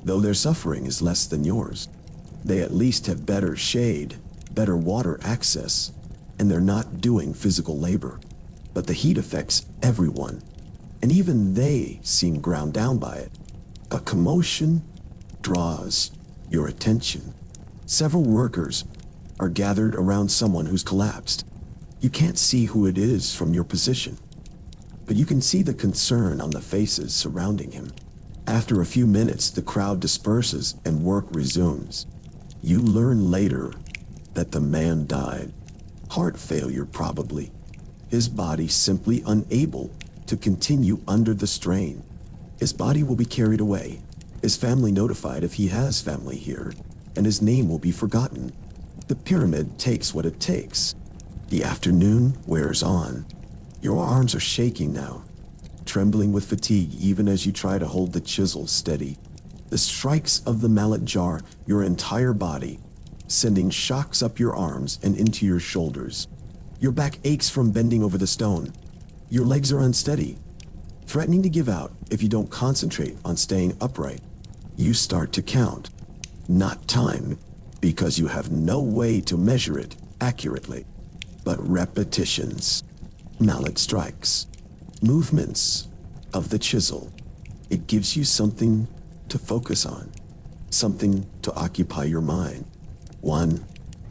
though their suffering is less than yours. They at least have better shade, better water access, and they're not doing physical labor. But the heat affects everyone, and even they seem ground down by it. A commotion draws your attention. Several workers are gathered around someone who's collapsed. You can't see who it is from your position, but you can see the concern on the faces surrounding him. After a few minutes, the crowd disperses and work resumes. You learn later that the man died. Heart failure, probably. His body simply unable to continue under the strain. His body will be carried away, his family notified if he has family here, and his name will be forgotten. The pyramid takes what it takes. The afternoon wears on. Your arms are shaking now, trembling with fatigue even as you try to hold the chisel steady. The strikes of the mallet jar your entire body, sending shocks up your arms and into your shoulders. Your back aches from bending over the stone. Your legs are unsteady, threatening to give out if you don't concentrate on staying upright. You start to count. Not time, because you have no way to measure it accurately, but repetitions, mallet strikes, movements of the chisel. It gives you something to focus on, something to occupy your mind. 1,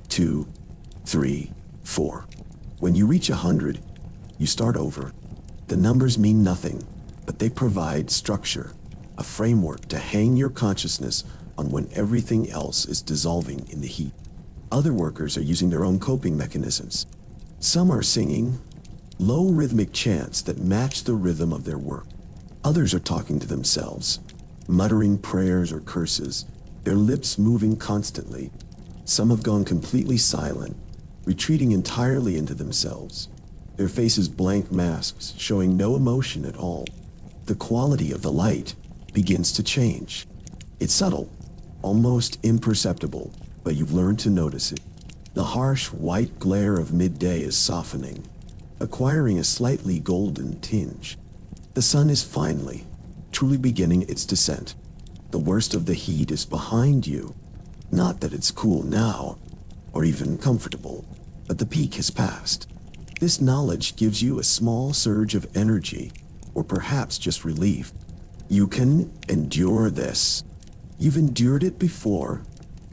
2, 3, 4. When you reach 100, you start over. The numbers mean nothing, but they provide structure, a framework to hang your consciousness on when everything else is dissolving in the heat. Other workers are using their own coping mechanisms. Some are singing low rhythmic chants that match the rhythm of their work. Others are talking to themselves, muttering prayers or curses, their lips moving constantly. Some have gone completely silent, retreating entirely into themselves, their faces blank masks showing no emotion at all. The quality of the light begins to change. It's subtle, almost imperceptible, but you've learned to notice it. The harsh white glare of midday is softening, acquiring a slightly golden tinge. The sun is finally, truly beginning its descent. The worst of the heat is behind you. Not that it's cool now, or even comfortable, but the peak has passed. This knowledge gives you a small surge of energy, or perhaps just relief. You can endure this. You've endured it before,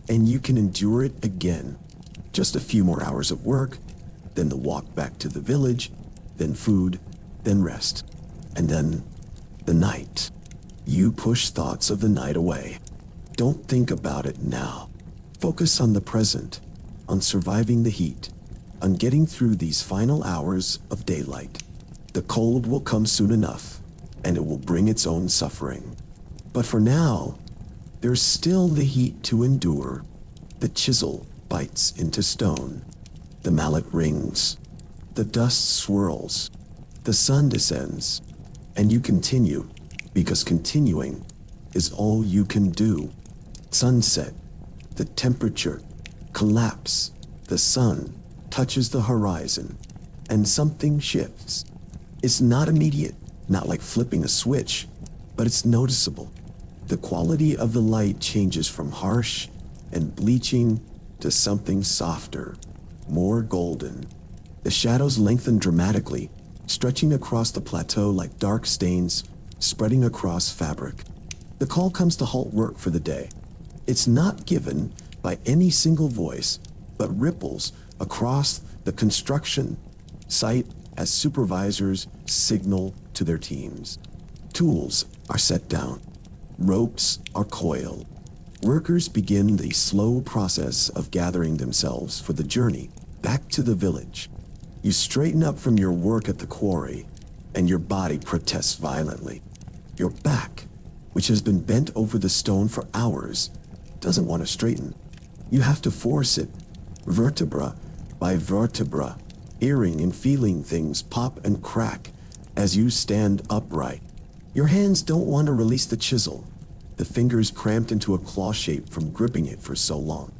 and you can endure it again. Just a few more hours of work, then the walk back to the village, then food, then rest, and then the night. You push thoughts of the night away. Don't think about it now. Focus on the present, on surviving the heat, on getting through these final hours of daylight. The cold will come soon enough, and it will bring its own suffering. But for now, there's still the heat to endure. The chisel bites into stone. The mallet rings. The dust swirls. The sun descends. And you continue, because continuing is all you can do. Sunset. The temperature. Collapse. The sun touches the horizon. And something shifts. It's not immediate, not like flipping a switch, but it's noticeable. The quality of the light changes from harsh and bleaching to something softer, more golden. The shadows lengthen dramatically, stretching across the plateau like dark stains spreading across fabric. The call comes to halt work for the day. It's not given by any single voice, but ripples across the construction site as supervisors signal to their teams. Tools are set down. Ropes are coiled. Workers begin the slow process of gathering themselves for the journey back to the village. You straighten up from your work at the quarry, and your body protests violently. Your back, which has been bent over the stone for hours, doesn't want to straighten. You have to force it, vertebra by vertebra, hearing and feeling things pop and crack as you stand upright. Your hands don't want to release the chisel, the fingers cramped into a claw shape from gripping it for so long.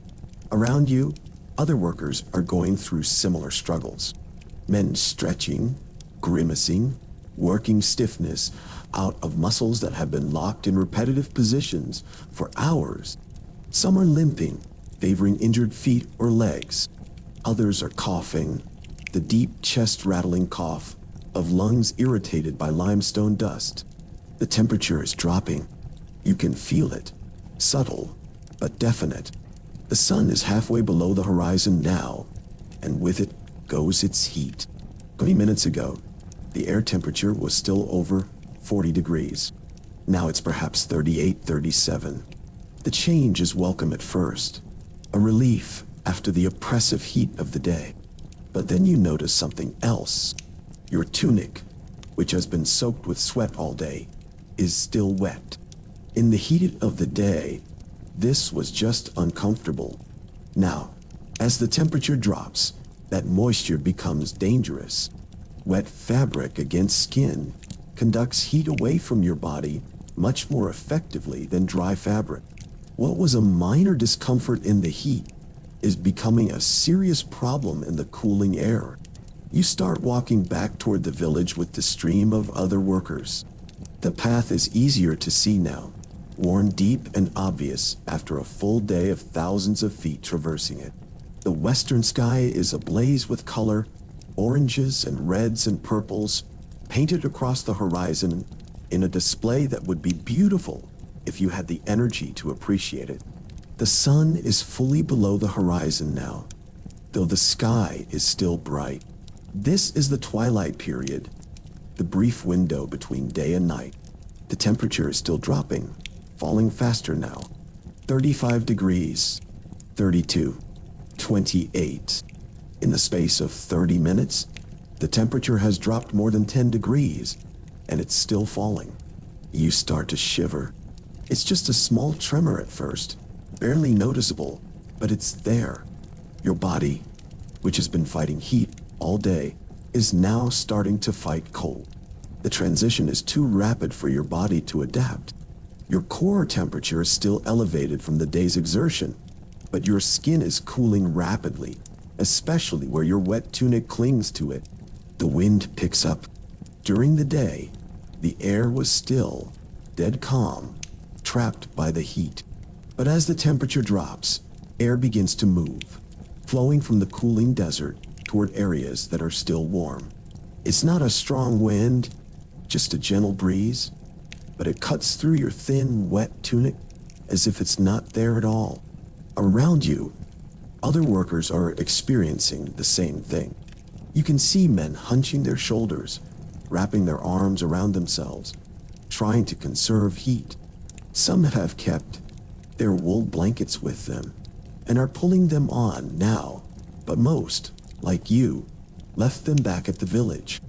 Around you, other workers are going through similar struggles. Men stretching, grimacing, working stiffness out of muscles that have been locked in repetitive positions for hours. Some are limping, favoring injured feet or legs. Others are coughing, the deep chest-rattling cough of lungs irritated by limestone dust. The temperature is dropping. You can feel it, subtle but definite. The sun is halfway below the horizon now, and with it goes its heat. 20 minutes ago, the air temperature was still over 40 degrees. Now it's perhaps 38, 37. The change is welcome at first, a relief after the oppressive heat of the day. But then you notice something else. Your tunic, which has been soaked with sweat all day, is still wet. In the heat of the day, this was just uncomfortable. Now, as the temperature drops, that moisture becomes dangerous. Wet fabric against skin conducts heat away from your body much more effectively than dry fabric. What was a minor discomfort in the heat is becoming a serious problem in the cooling air. You start walking back toward the village with the stream of other workers. The path is easier to see now, worn deep and obvious after a full day of thousands of feet traversing it. The western sky is ablaze with color, oranges and reds and purples, painted across the horizon in a display that would be beautiful if you had the energy to appreciate it. The sun is fully below the horizon now, though the sky is still bright. This is the twilight period, the brief window between day and night. The temperature is still dropping, falling faster now. 35 degrees, 32, 28. In the space of 30 minutes, the temperature has dropped more than 10 degrees, and it's still falling. You start to shiver. It's just a small tremor at first, barely noticeable, but it's there. Your body, which has been fighting heat all day, is now starting to fight cold. The transition is too rapid for your body to adapt. Your core temperature is still elevated from the day's exertion, but your skin is cooling rapidly, especially where your wet tunic clings to it. The wind picks up. During the day, the air was still, dead calm, trapped by the heat. But as the temperature drops, air begins to move, flowing from the cooling desert toward areas that are still warm. It's not a strong wind, just a gentle breeze, but it cuts through your thin, wet tunic as if it's not there at all. Around you, other workers are experiencing the same thing. You can see men hunching their shoulders, wrapping their arms around themselves, trying to conserve heat. Some have kept their wool blankets with them and are pulling them on now, but most, like you, left them back at the village.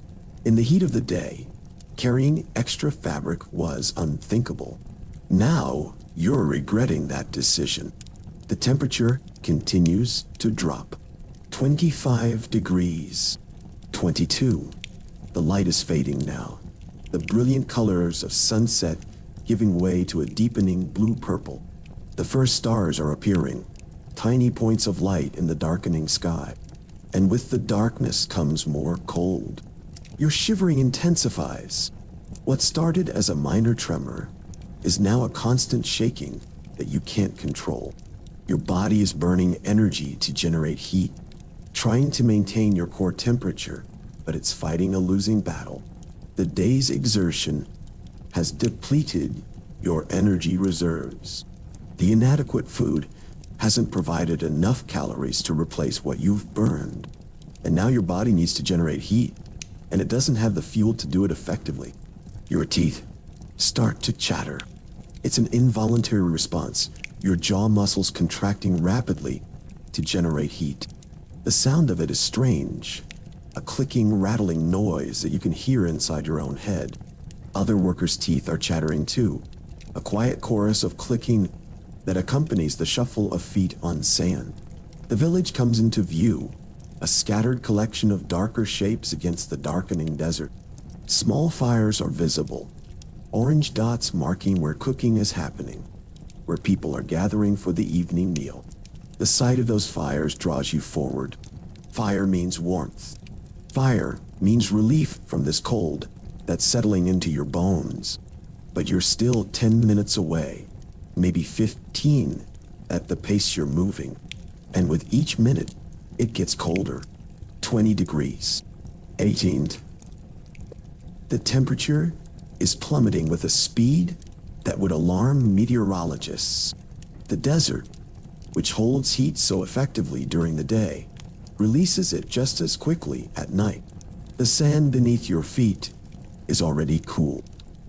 In the heat of the day, carrying extra fabric was unthinkable. Now, you're regretting that decision. The temperature continues to drop. 25 degrees, 22. The light is fading now, the brilliant colors of sunset giving way to a deepening blue-purple. The first stars are appearing, tiny points of light in the darkening sky. And with the darkness comes more cold. Your shivering intensifies. What started as a minor tremor is now a constant shaking that you can't control. Your body is burning energy to generate heat, trying to maintain your core temperature, but it's fighting a losing battle. The day's exertion has depleted your energy reserves. The inadequate food hasn't provided enough calories to replace what you've burned. And now your body needs to generate heat, and it doesn't have the fuel to do it effectively. Your teeth start to chatter. It's an involuntary response, your jaw muscles contracting rapidly to generate heat. The sound of it is strange, a clicking, rattling noise that you can hear inside your own head. Other workers' teeth are chattering too, a quiet chorus of clicking that accompanies the shuffle of feet on sand. The village comes into view, a scattered collection of darker shapes against the darkening desert. Small fires are visible, orange dots marking where cooking is happening, where people are gathering for the evening meal. The sight of those fires draws you forward. Fire means warmth. Fire means relief from this cold that's settling into your bones. But you're still 10 minutes away, maybe 15 at the pace you're moving. And with each minute, it gets colder. 20 degrees, 18. The temperature is plummeting with a speed that would alarm meteorologists. The desert, which holds heat so effectively during the day, releases it just as quickly at night. The sand beneath your feet is already cool.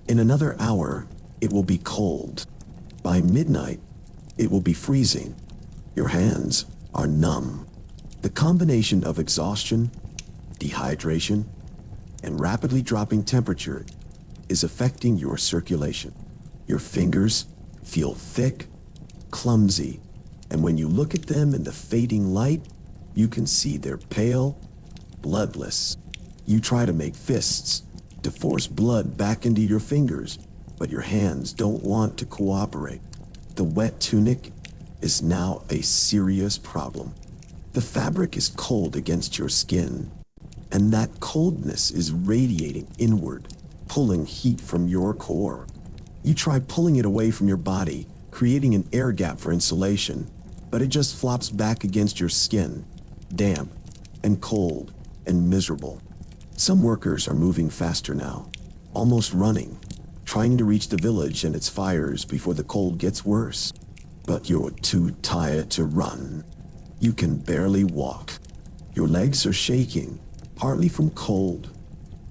In another hour, it will be cold. By midnight, it will be freezing. Your hands are numb. The combination of exhaustion, dehydration, and rapidly dropping temperature is affecting your circulation. Your fingers feel thick, clumsy, and when you look at them in the fading light, you can see they're pale, bloodless. You try to make fists, to force blood back into your fingers, but your hands don't want to cooperate. The wet tunic is now a serious problem. The fabric is cold against your skin, and that coldness is radiating inward, pulling heat from your core. You try pulling it away from your body, creating an air gap for insulation, but it just flops back against your skin, damp and cold and miserable. Some workers are moving faster now, almost running, trying to reach the village and its fires before the cold gets worse. But you're too tired to run. You can barely walk. Your legs are shaking, partly from cold,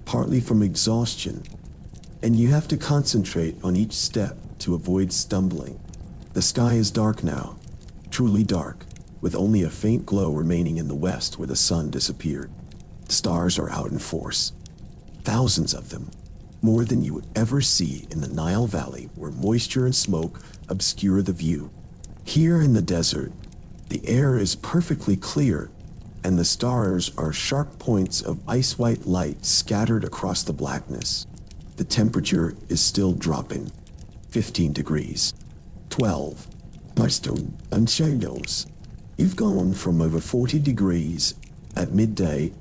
partly from exhaustion, and you have to concentrate on each step to avoid stumbling. The sky is dark now, truly dark, with only a faint glow remaining in the west where the sun disappeared. Stars are out in force, thousands of them, more than you would ever see in the Nile Valley where moisture and smoke obscure the view. Here in the desert, the air is perfectly clear, and the stars are sharp points of ice-white light scattered across the blackness. The temperature is still dropping, 15 degrees, 12, Milestone and shadows. You've gone from over 40 degrees at midday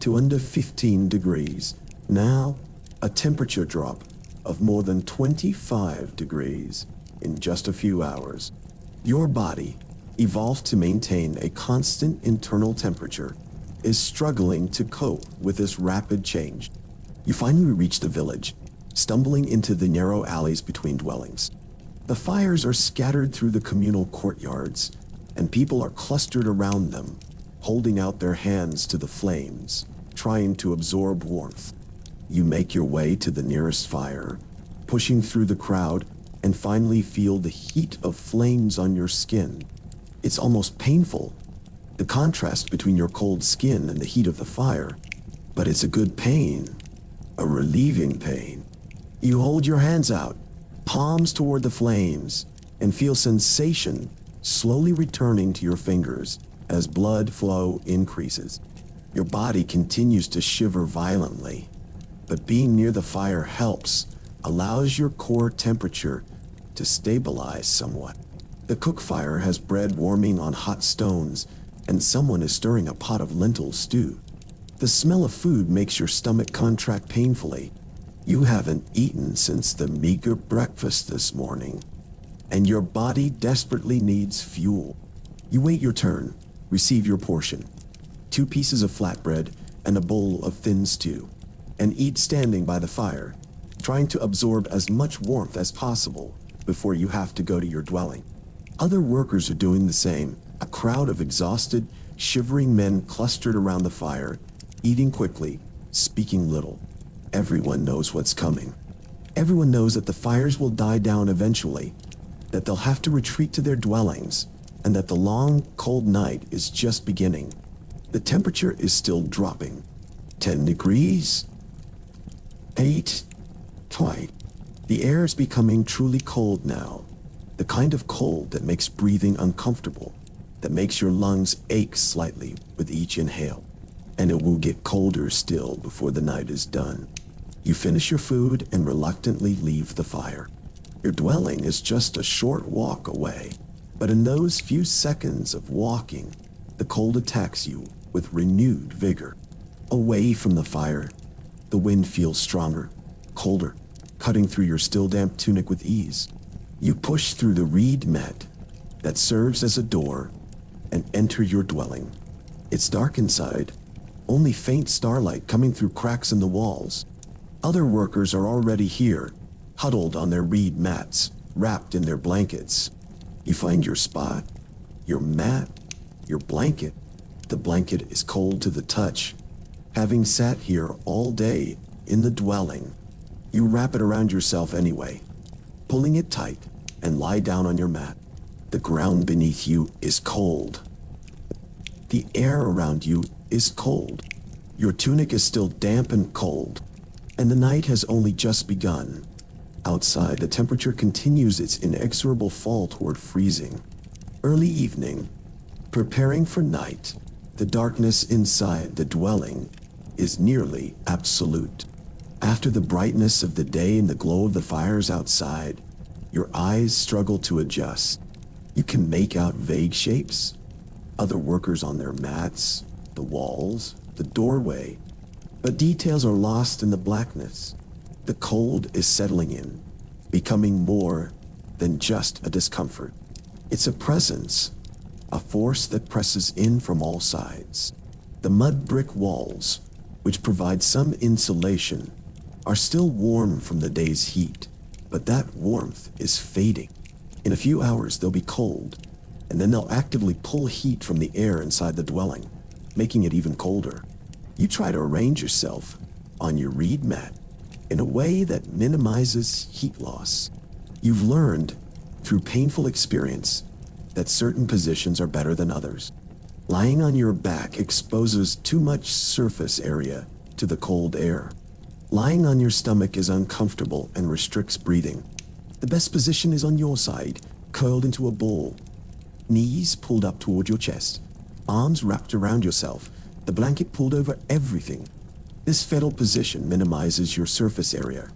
to under 15 degrees. Now, a temperature drop of more than 25 degrees in just a few hours. Your body, evolved to maintain a constant internal temperature, is struggling to cope with this rapid change. You finally reach the village, stumbling into the narrow alleys between dwellings. The fires are scattered through the communal courtyards, and people are clustered around them, holding out their hands to the flames, trying to absorb warmth. You make your way to the nearest fire, pushing through the crowd, and finally feel the heat of flames on your skin. It's almost painful, the contrast between your cold skin and the heat of the fire, but it's a good pain, a relieving pain. You hold your hands out, palms toward the flames, and feel sensation slowly returning to your fingers as blood flow increases. Your body continues to shiver violently, but being near the fire helps, allows your core temperature to stabilize somewhat. The cook fire has bread warming on hot stones, and someone is stirring a pot of lentil stew. The smell of food makes your stomach contract painfully. You haven't eaten since the meager breakfast this morning, and your body desperately needs fuel. You wait your turn, receive your portion, 2 pieces of flatbread and a bowl of thin stew, and eat standing by the fire, trying to absorb as much warmth as possible before you have to go to your dwelling. Other workers are doing the same, a crowd of exhausted, shivering men clustered around the fire, eating quickly, speaking little. Everyone knows what's coming. Everyone knows that the fires will die down eventually, that they'll have to retreat to their dwellings, and that the long, cold night is just beginning. The temperature is still dropping. 10 degrees? 8? Twilight. The air is becoming truly cold now. The kind of cold that makes breathing uncomfortable, that makes your lungs ache slightly with each inhale. And it will get colder still before the night is done. You finish your food and reluctantly leave the fire. Your dwelling is just a short walk away, but in those few seconds of walking, the cold attacks you with renewed vigor. Away from the fire, the wind feels stronger, colder, cutting through your still damp tunic with ease. You push through the reed mat that serves as a door and enter your dwelling. It's dark inside, only faint starlight coming through cracks in the walls. Other workers are already here, huddled on their reed mats, wrapped in their blankets. You find your spot, your mat, your blanket. The blanket is cold to the touch. Having sat here all day in the dwelling, you wrap it around yourself anyway, pulling it tight, and lie down on your mat. The ground beneath you is cold. The air around you is cold. Your tunic is still damp and cold, and the night has only just begun. Outside, the temperature continues its inexorable fall toward freezing. Early evening, preparing for night, the darkness inside the dwelling is nearly absolute. After the brightness of the day and the glow of the fires outside, your eyes struggle to adjust. You can make out vague shapes, other workers on their mats, the walls, the doorway, but details are lost in the blackness. The cold is settling in, becoming more than just a discomfort. It's a presence, a force that presses in from all sides. The mud brick walls, which provide some insulation, are still warm from the day's heat, but that warmth is fading. In a few hours, they'll be cold, and then they'll actively pull heat from the air inside the dwelling, making it even colder. You try to arrange yourself on your reed mat in a way that minimizes heat loss. You've learned through painful experience that certain positions are better than others. Lying on your back exposes too much surface area to the cold air. Lying on your stomach is uncomfortable and restricts breathing. The best position is on your side, curled into a ball. Knees pulled up toward your chest, arms wrapped around yourself, the blanket pulled over everything. This fetal position minimizes your surface area,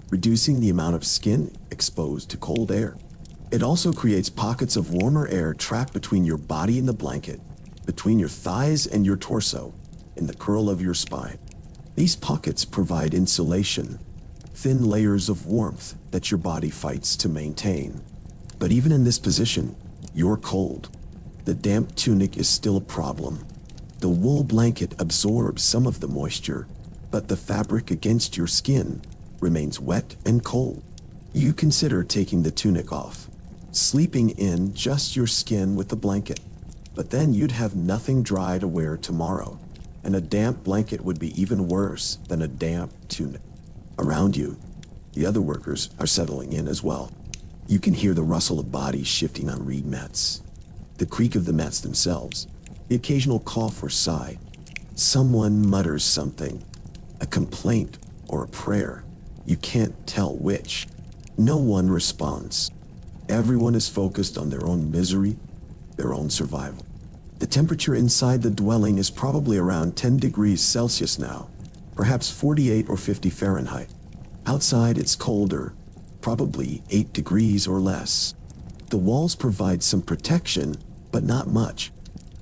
reducing the amount of skin exposed to cold air. It also creates pockets of warmer air trapped between your body and the blanket, between your thighs and your torso, in the curl of your spine. These pockets provide insulation, thin layers of warmth that your body fights to maintain. But even in this position, you're cold. The damp tunic is still a problem. The wool blanket absorbs some of the moisture, but the fabric against your skin remains wet and cold. You consider taking the tunic off, sleeping in just your skin with the blanket, but then you'd have nothing dry to wear tomorrow, and a damp blanket would be even worse than a damp tunic. Around you, the other workers are settling in as well. You can hear the rustle of bodies shifting on reed mats, the creak of the mats themselves, the occasional cough or sigh. Someone mutters something, a complaint or a prayer. You can't tell which. No one responds. Everyone is focused on their own misery, their own survival. The temperature inside the dwelling is probably around 10 degrees Celsius now, perhaps 48 or 50 Fahrenheit. Outside it's colder, probably 8 degrees or less. The walls provide some protection, but not much.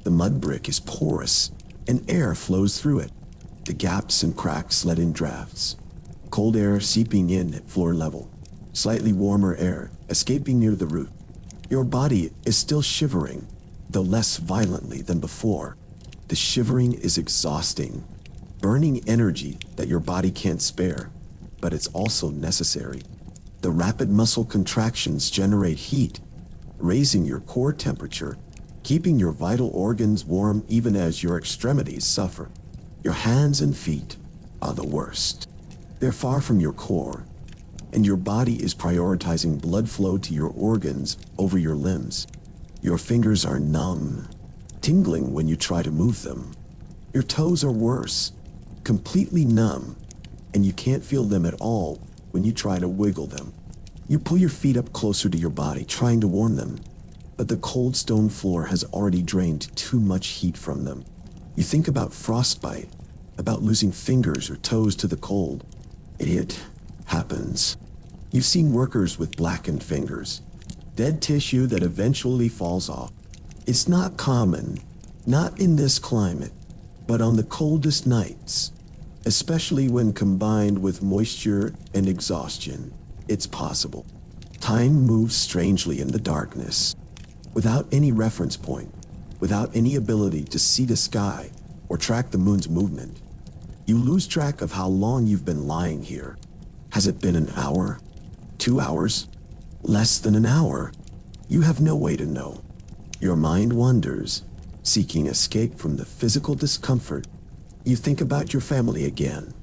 The mud brick is porous, and air flows through it. The gaps and cracks let in drafts. Cold air seeping in at floor level. Slightly warmer air escaping near the roof. Your body is still shivering, though less violently than before. The shivering is exhausting, burning energy that your body can't spare, but it's also necessary. The rapid muscle contractions generate heat, raising your core temperature, keeping your vital organs warm even as your extremities suffer. Your hands and feet are the worst. They're far from your core, and your body is prioritizing blood flow to your organs over your limbs. Your fingers are numb, tingling when you try to move them. Your toes are worse, completely numb, and you can't feel them at all when you try to wiggle them. You pull your feet up closer to your body, trying to warm them, but the cold stone floor has already drained too much heat from them. You think about frostbite, about losing fingers or toes to the cold. It happens. You've seen workers with blackened fingers, dead tissue that eventually falls off. It's not common, not in this climate, but on the coldest nights, especially when combined with moisture and exhaustion, it's possible. Time moves strangely in the darkness, without any reference point, without any ability to see the sky or track the moon's movement. You lose track of how long you've been lying here. Has it been an hour? 2 hours? Less than an hour? You have no way to know. Your mind wanders, seeking escape from the physical discomfort. You think about your family again,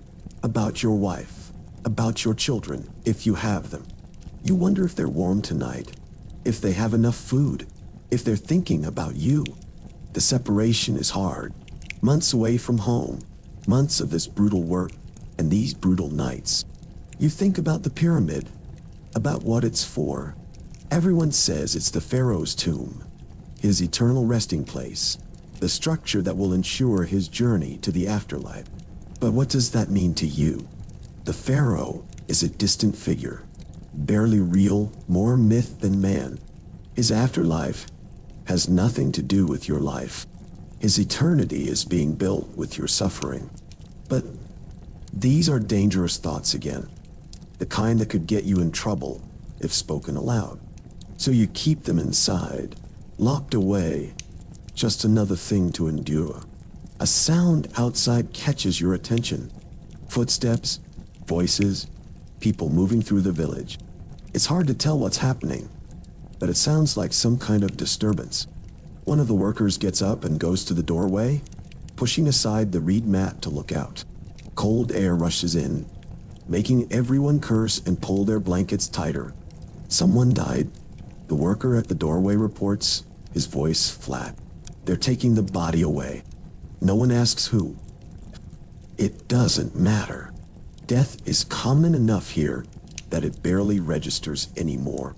about your wife, about your children, if you have them. You wonder if they're warm tonight, if they have enough food, if they're thinking about you. The separation is hard. Months away from home, months of this brutal work, and these brutal nights. You think about the pyramid, about what it's for. Everyone says it's the pharaoh's tomb, his eternal resting place, the structure that will ensure his journey to the afterlife. But what does that mean to you? The pharaoh is a distant figure, barely real, more myth than man. His afterlife has nothing to do with your life. His eternity is being built with your suffering. But these are dangerous thoughts again, the kind that could get you in trouble if spoken aloud. So you keep them inside, locked away, just another thing to endure. A sound outside catches your attention. Footsteps, voices, people moving through the village. It's hard to tell what's happening, but it sounds like some kind of disturbance. One of the workers gets up and goes to the doorway, pushing aside the reed mat to look out. Cold air rushes in, making everyone curse and pull their blankets tighter. Someone died. The worker at the doorway reports, his voice flat. They're taking the body away. No one asks who. It doesn't matter. Death is common enough here that it barely registers anymore.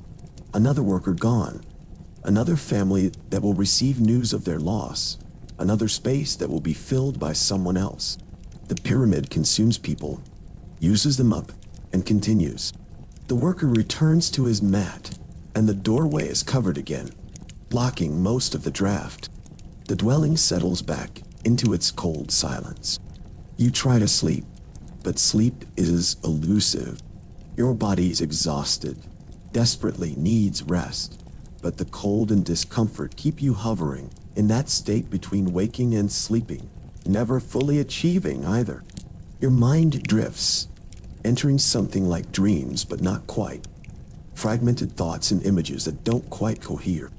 Another worker gone. Another family that will receive news of their loss. Another space that will be filled by someone else. The pyramid consumes people, uses them up, and continues. The worker returns to his mat, and the doorway is covered again, blocking most of the draft. The dwelling settles back into its cold silence. You try to sleep, but sleep is elusive. Your body is exhausted, desperately needs rest, but the cold and discomfort keep you hovering in that state between waking and sleeping, never fully achieving either. Your mind drifts, entering something like dreams, but not quite. Fragmented thoughts and images that don't quite cohere.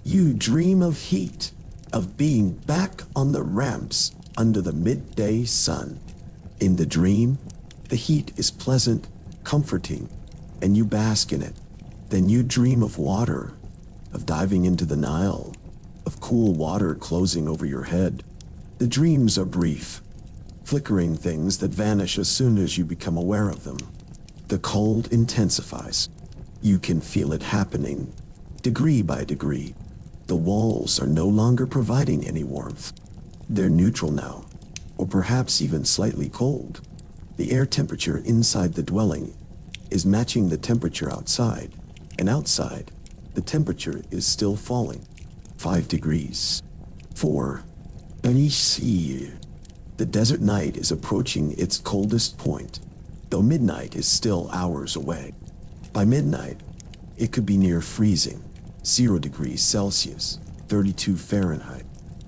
You dream of heat, of being back on the ramps under the midday sun. In the dream, the heat is pleasant, comforting, and you bask in it. Then you dream of water, of diving into the Nile, of cool water closing over your head. The dreams are brief, flickering things that vanish as soon as you become aware of them. The cold intensifies. You can feel it happening, degree by degree. The walls are no longer providing any warmth. They're neutral now, or perhaps even slightly cold. The air temperature inside the dwelling is matching the temperature outside, and outside, the temperature is still falling. 5 degrees. 4. The desert night is approaching its coldest point, though midnight is still hours away. By midnight, it could be near freezing, 0 degrees Celsius, 32 Fahrenheit.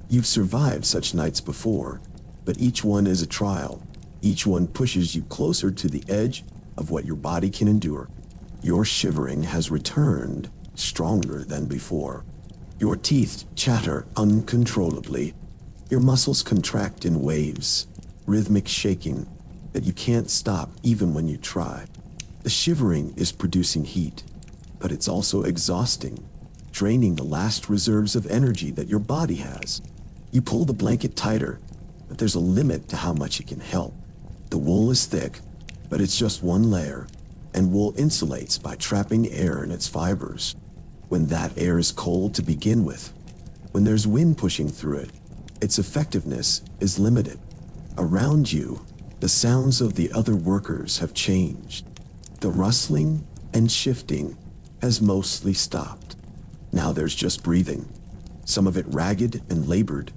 You've survived such nights before, but each one is a trial. Each one pushes you closer to the edge of what your body can endure. Your shivering has returned, stronger than before. Your teeth chatter uncontrollably. Your muscles contract in waves, rhythmic shaking that you can't stop even when you try. The shivering is producing heat, but it's also exhausting, draining the last reserves of energy that your body has. You pull the blanket tighter, but there's a limit to how much it can help. The wool is thick, but it's just one layer, and wool insulates by trapping air in its fibers. When that air is cold to begin with, when there's wind pushing through it, its effectiveness is limited. Around you, the sounds of the other workers have changed. The rustling and shifting has mostly stopped. Now there's just breathing, some of it ragged and labored,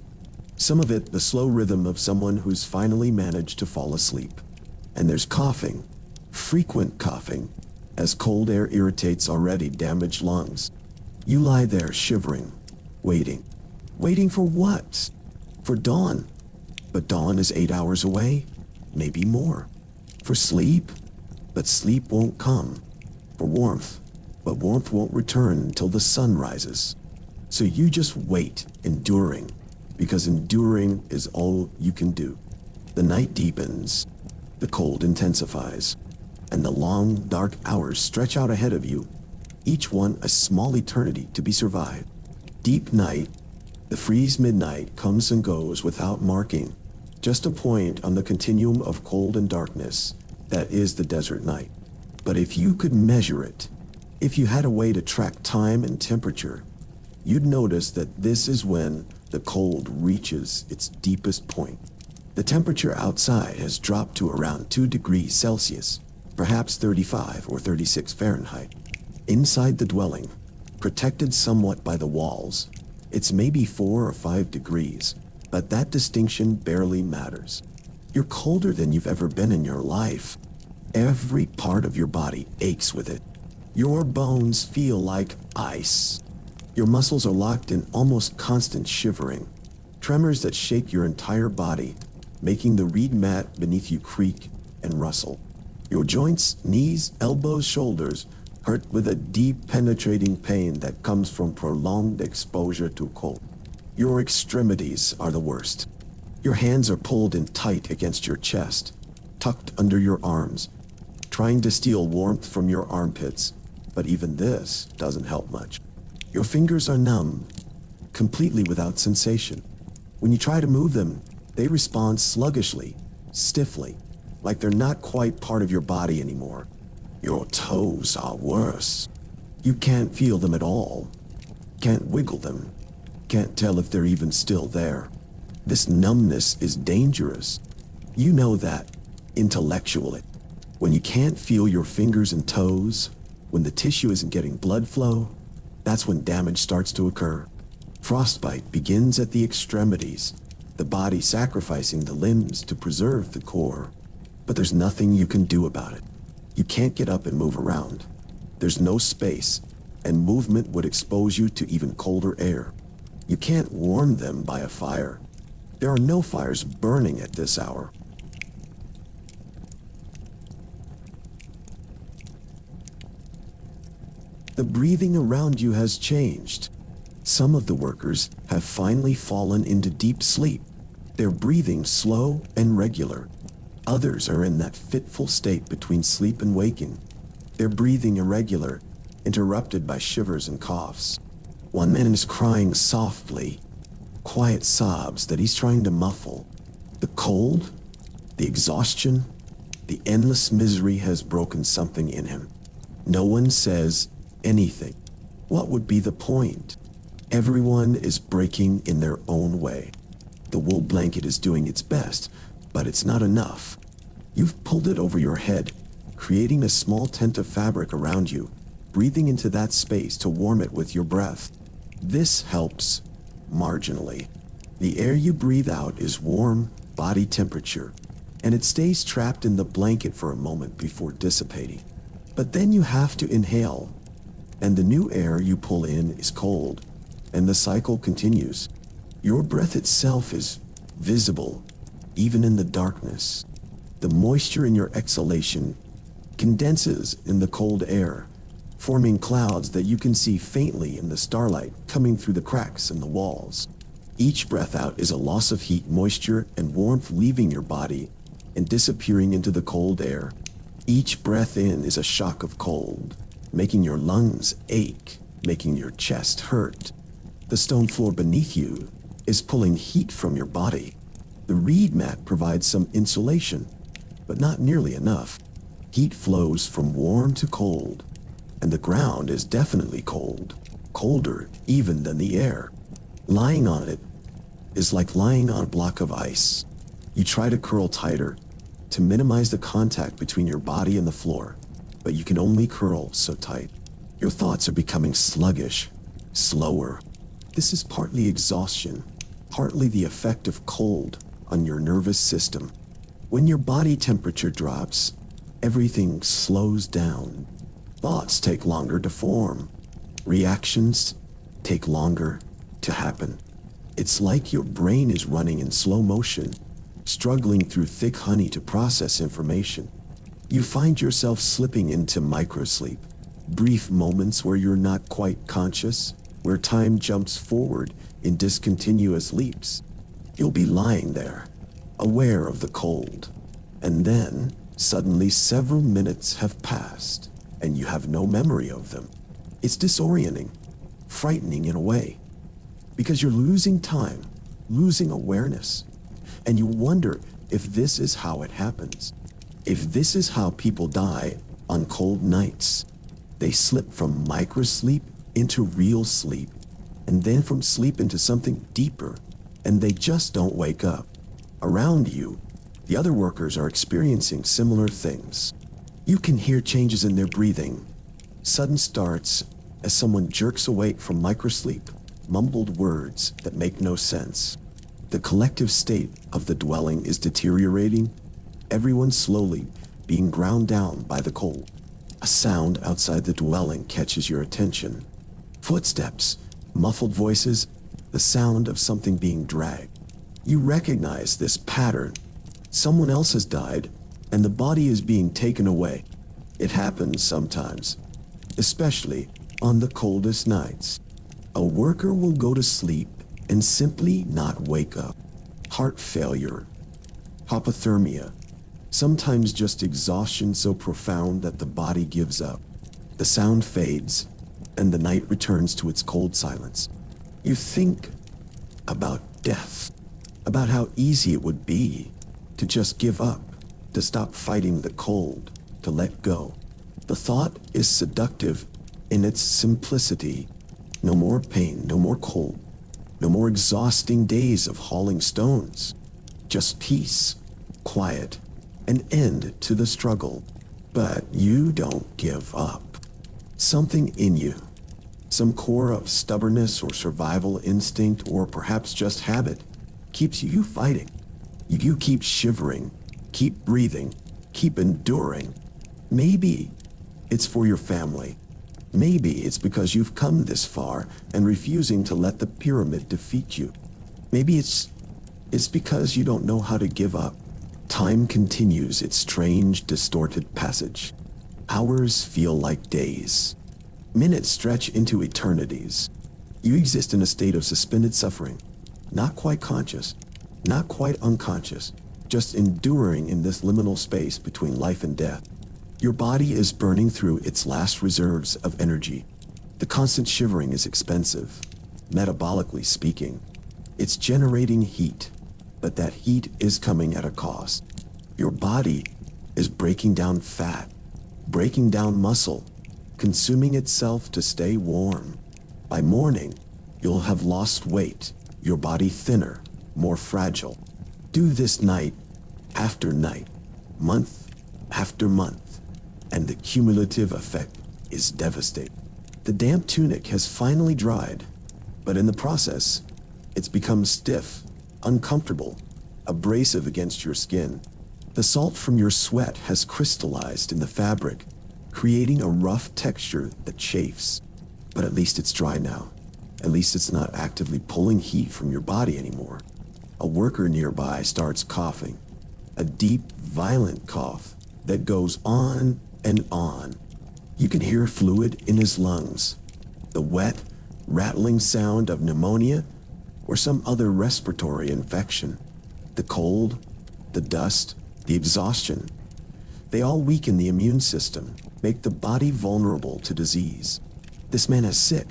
some of it the slow rhythm of someone who's finally managed to fall asleep. And there's coughing, frequent coughing, as cold air irritates already damaged lungs. You lie there shivering, waiting. Waiting for what? For dawn. But dawn is 8 hours away, maybe more. For sleep, but sleep won't come. For warmth, but warmth won't return until the sun rises. So you just wait, enduring, because enduring is all you can do. The night deepens, the cold intensifies, and the long, dark hours stretch out ahead of you, each one a small eternity to be survived. Deep night, the freeze midnight comes and goes without marking, just a point on the continuum of cold and darkness that is the desert night. But if you could measure it, if you had a way to track time and temperature, you'd notice that this is when the cold reaches its deepest point. The temperature outside has dropped to around 2 degrees Celsius, perhaps 35 or 36 Fahrenheit. Inside the dwelling, protected somewhat by the walls, it's maybe 4 or 5 degrees, but that distinction barely matters. You're colder than you've ever been in your life. Every part of your body aches with it. Your bones feel like ice. Your muscles are locked in almost constant shivering, tremors that shake your entire body, making the reed mat beneath you creak and rustle. Your joints, knees, elbows, shoulders hurt with a deep penetrating pain that comes from prolonged exposure to cold. Your extremities are the worst. Your hands are pulled in tight against your chest, tucked under your arms, trying to steal warmth from your armpits, but even this doesn't help much. Your fingers are numb, completely without sensation. When you try to move them, they respond sluggishly, stiffly, like they're not quite part of your body anymore. Your toes are worse. You can't feel them at all, can't wiggle them, can't tell if they're even still there. This numbness is dangerous. You know that, intellectually. When you can't feel your fingers and toes, when the tissue isn't getting blood flow, that's when damage starts to occur. Frostbite begins at the extremities, the body sacrificing the limbs to preserve the core. But there's nothing you can do about it. You can't get up and move around. There's no space, and movement would expose you to even colder air. You can't warm them by a fire. There are no fires burning at this hour. The breathing around you has changed. Some of the workers have finally fallen into deep sleep. They're breathing slow and regular. Others are in that fitful state between sleep and waking. They're breathing irregular, interrupted by shivers and coughs. One man is crying softly, quiet sobs that he's trying to muffle. The cold, the exhaustion, the endless misery has broken something in him. No one says anything. What would be the point? Everyone is breaking in their own way. The wool blanket is doing its best, but it's not enough. You've pulled it over your head, creating a small tent of fabric around you, breathing into that space to warm it with your breath. This helps marginally. The air you breathe out is warm body temperature, and it stays trapped in the blanket for a moment before dissipating. But then you have to inhale, and the new air you pull in is cold, and the cycle continues. Your breath itself is visible, even in the darkness. The moisture in your exhalation condenses in the cold air, forming clouds that you can see faintly in the starlight coming through the cracks in the walls. Each breath out is a loss of heat, moisture, and warmth leaving your body and disappearing into the cold air. Each breath in is a shock of cold, making your lungs ache, making your chest hurt. The stone floor beneath you is pulling heat from your body. The reed mat provides some insulation, but not nearly enough. Heat flows from warm to cold, and the ground is definitely cold, colder even than the air. Lying on it is like lying on a block of ice. You try to curl tighter to minimize the contact between your body and the floor, but you can only curl so tight. Your thoughts are becoming sluggish, slower. This is partly exhaustion, partly the effect of cold on your nervous system. When your body temperature drops, everything slows down. Thoughts take longer to form. Reactions take longer to happen. It's like your brain is running in slow motion, struggling through thick honey to process information. You find yourself slipping into microsleep, brief moments where you're not quite conscious, where time jumps forward in discontinuous leaps. You'll be lying there, aware of the cold, and then suddenly several minutes have passed and you have no memory of them. It's disorienting, frightening in a way, because you're losing time, losing awareness, and you wonder if this is how it happens. If this is how people die on cold nights. They slip from microsleep into real sleep, and then from sleep into something deeper, and they just don't wake up. Around you, the other workers are experiencing similar things. You can hear changes in their breathing, sudden starts as someone jerks awake from microsleep, mumbled words that make no sense. The collective state of the dwelling is deteriorating, everyone slowly being ground down by the cold. A sound outside the dwelling catches your attention. Footsteps, muffled voices, the sound of something being dragged. You recognize this pattern. Someone else has died, and the body is being taken away. It happens sometimes, especially on the coldest nights. A worker will go to sleep and simply not wake up. Heart failure, hypothermia, sometimes just exhaustion so profound that the body gives up. The sound fades, and the night returns to its cold silence. You think about death, about how easy it would be to just give up, to stop fighting the cold, to let go. The thought is seductive in its simplicity. No more pain, no more cold, no more exhausting days of hauling stones. Just peace, quiet, an end to the struggle. But you don't give up. Something in you, some core of stubbornness or survival instinct or perhaps just habit, keeps you fighting. You keep shivering, keep breathing, keep enduring. Maybe it's for your family. Maybe it's because you've come this far and refusing to let the pyramid defeat you. Maybe it's because you don't know how to give up. Time continues its strange, distorted passage. Hours feel like days. Minutes stretch into eternities. You exist in a state of suspended suffering, not quite conscious, not quite unconscious, just enduring in this liminal space between life and death. Your body is burning through its last reserves of energy. The constant shivering is expensive, metabolically speaking. It's generating heat, but that heat is coming at a cost. Your body is breaking down fat, breaking down muscle, consuming itself to stay warm. By morning, you'll have lost weight, your body thinner, more fragile. Do this night after night, month after month, and the cumulative effect is devastating. The damp tunic has finally dried, but in the process, it's become stiff, uncomfortable, abrasive against your skin. The salt from your sweat has crystallized in the fabric, creating a rough texture that chafes. But at least it's dry now. At least it's not actively pulling heat from your body anymore. A worker nearby starts coughing, a deep, violent cough that goes on and on. You can hear fluid in his lungs, the wet, rattling sound of pneumonia or some other respiratory infection. The cold, the dust, the exhaustion, they all weaken the immune system, make the body vulnerable to disease. This man is sick,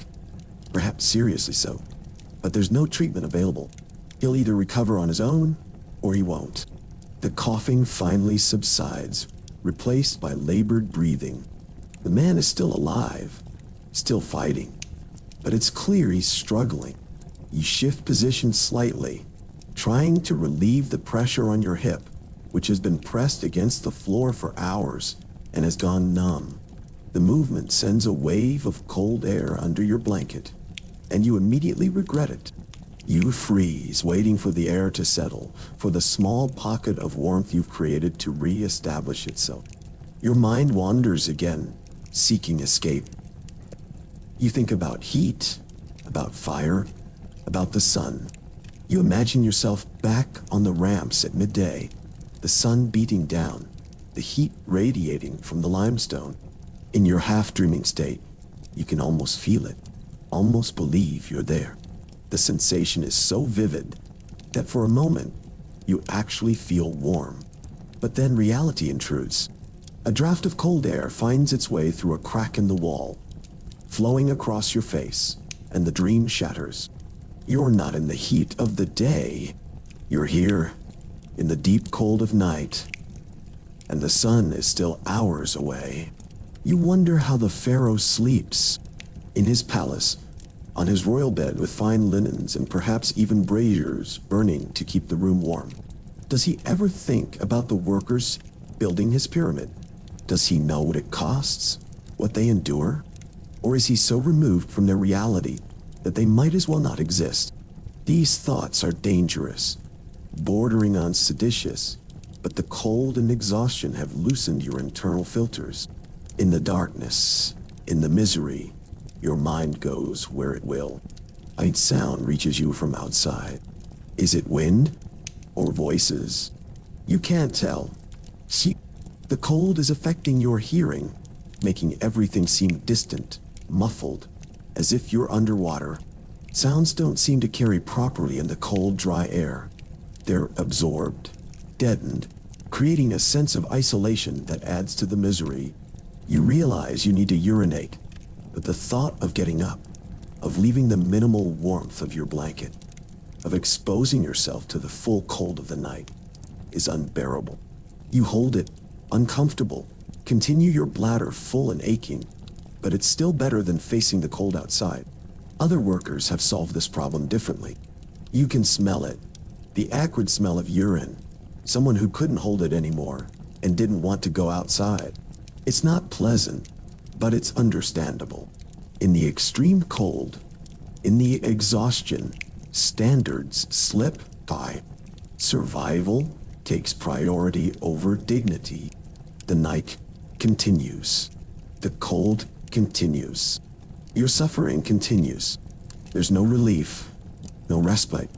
perhaps seriously so, but there's no treatment available. He'll either recover on his own, or he won't. The coughing finally subsides, replaced by labored breathing. The man is still alive, still fighting, but it's clear he's struggling. You shift position slightly, trying to relieve the pressure on your hip, which has been pressed against the floor for hours and has gone numb. The movement sends a wave of cold air under your blanket, and you immediately regret it. You freeze, waiting for the air to settle, for the small pocket of warmth you've created to re-establish itself. Your mind wanders again, seeking escape. You think about heat, about fire, about the sun. You imagine yourself back on the ramps at midday, the sun beating down, the heat radiating from the limestone. In your half-dreaming state, you can almost feel it, almost believe you're there. The sensation is so vivid that for a moment, you actually feel warm. But then reality intrudes. A draft of cold air finds its way through a crack in the wall, flowing across your face, and the dream shatters. You're not in the heat of the day. You're here, in the deep cold of night, and the sun is still hours away. You wonder how the pharaoh sleeps, in his palace, on his royal bed with fine linens and perhaps even braziers burning to keep the room warm. Does he ever think about the workers building his pyramid? Does he know what it costs, what they endure? Or is he so removed from their reality that they might as well not exist? These thoughts are dangerous, bordering on seditious, but the cold and exhaustion have loosened your internal filters. In the darkness, in the misery, your mind goes where it will. Faint sound reaches you from outside. Is it wind or voices? You can't tell. See, the cold is affecting your hearing, making everything seem distant, muffled, as if you're underwater. Sounds don't seem to carry properly in the cold, dry air. They're absorbed, deadened, creating a sense of isolation that adds to the misery. You realize you need to urinate, but the thought of getting up, of leaving the minimal warmth of your blanket, of exposing yourself to the full cold of the night, is unbearable. You hold it, uncomfortable, continue your bladder full and aching, but it's still better than facing the cold outside. Other workers have solved this problem differently. You can smell it, the acrid smell of urine, someone who couldn't hold it anymore and didn't want to go outside. It's not pleasant, but it's understandable. In the extreme cold, in the exhaustion, standards slip by. Survival takes priority over dignity. The night continues. The cold continues. Your suffering continues. There's no relief, no respite,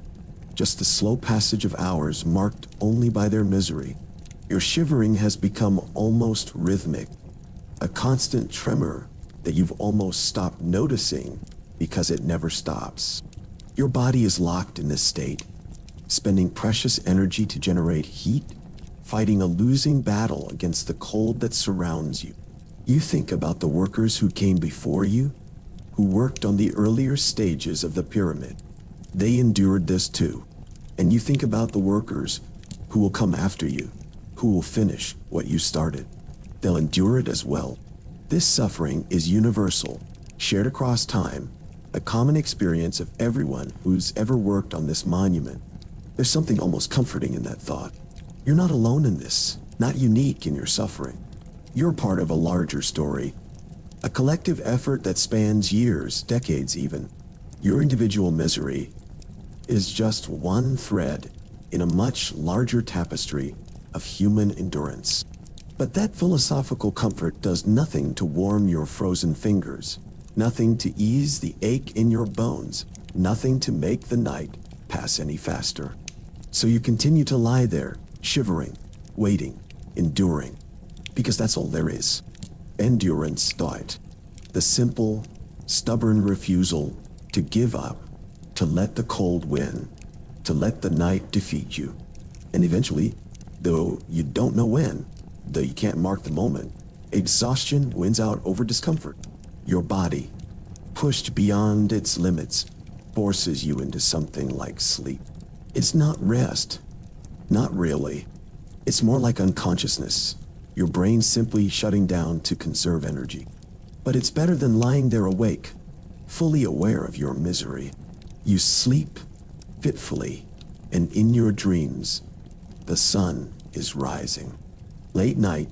just the slow passage of hours marked only by their misery. Your shivering has become almost rhythmic, a constant tremor that you've almost stopped noticing because it never stops. Your body is locked in this state, spending precious energy to generate heat, fighting a losing battle against the cold that surrounds you. You think about the workers who came before you, who worked on the earlier stages of the pyramid. They endured this too. And you think about the workers who will come after you, who will finish what you started. They'll endure it as well. This suffering is universal, shared across time, a common experience of everyone who's ever worked on this monument. There's something almost comforting in that thought. You're not alone in this, not unique in your suffering. You're part of a larger story, a collective effort that spans years, decades even. Your individual misery is just one thread in a much larger tapestry of human endurance. But that philosophical comfort does nothing to warm your frozen fingers, nothing to ease the ache in your bones, nothing to make the night pass any faster. So you continue to lie there, shivering, waiting, enduring, because that's all there is. Endurance died. The simple, stubborn refusal to give up, to let the cold win, to let the night defeat you. And eventually, though you don't know when, though you can't mark the moment, exhaustion wins out over discomfort. Your body, pushed beyond its limits, forces you into something like sleep. It's not rest. Not really. It's more like unconsciousness, your brain simply shutting down to conserve energy. But it's better than lying there awake, fully aware of your misery. You sleep fitfully, and in your dreams, the sun is rising. Late night,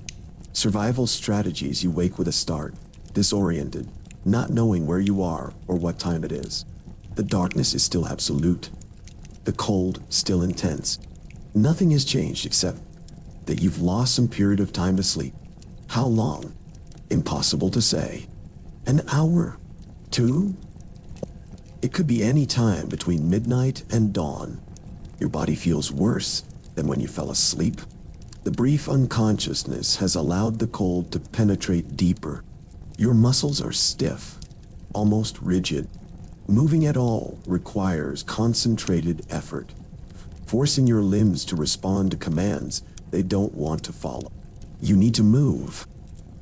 survival strategies, you wake with a start, disoriented, not knowing where you are or what time it is. The darkness is still absolute. The cold still intense. Nothing has changed except that you've lost some period of time to sleep. How long? Impossible to say. An hour? 2? It could be any time between midnight and dawn. Your body feels worse than when you fell asleep. The brief unconsciousness has allowed the cold to penetrate deeper. Your muscles are stiff, almost rigid. Moving at all requires concentrated effort, forcing your limbs to respond to commands they don't want to follow. You need to move.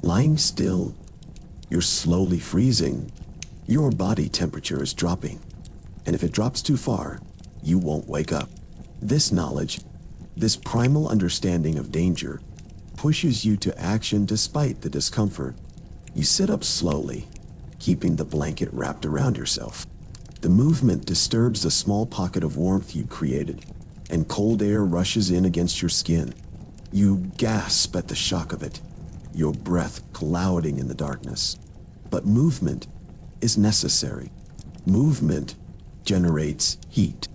Lying still, you're slowly freezing. Your body temperature is dropping, and if it drops too far, you won't wake up. This knowledge, this primal understanding of danger, pushes you to action despite the discomfort. You sit up slowly, keeping the blanket wrapped around yourself. The movement disturbs the small pocket of warmth you created, and cold air rushes in against your skin. You gasp at the shock of it, your breath clouding in the darkness. But movement is necessary. Movement generates heat.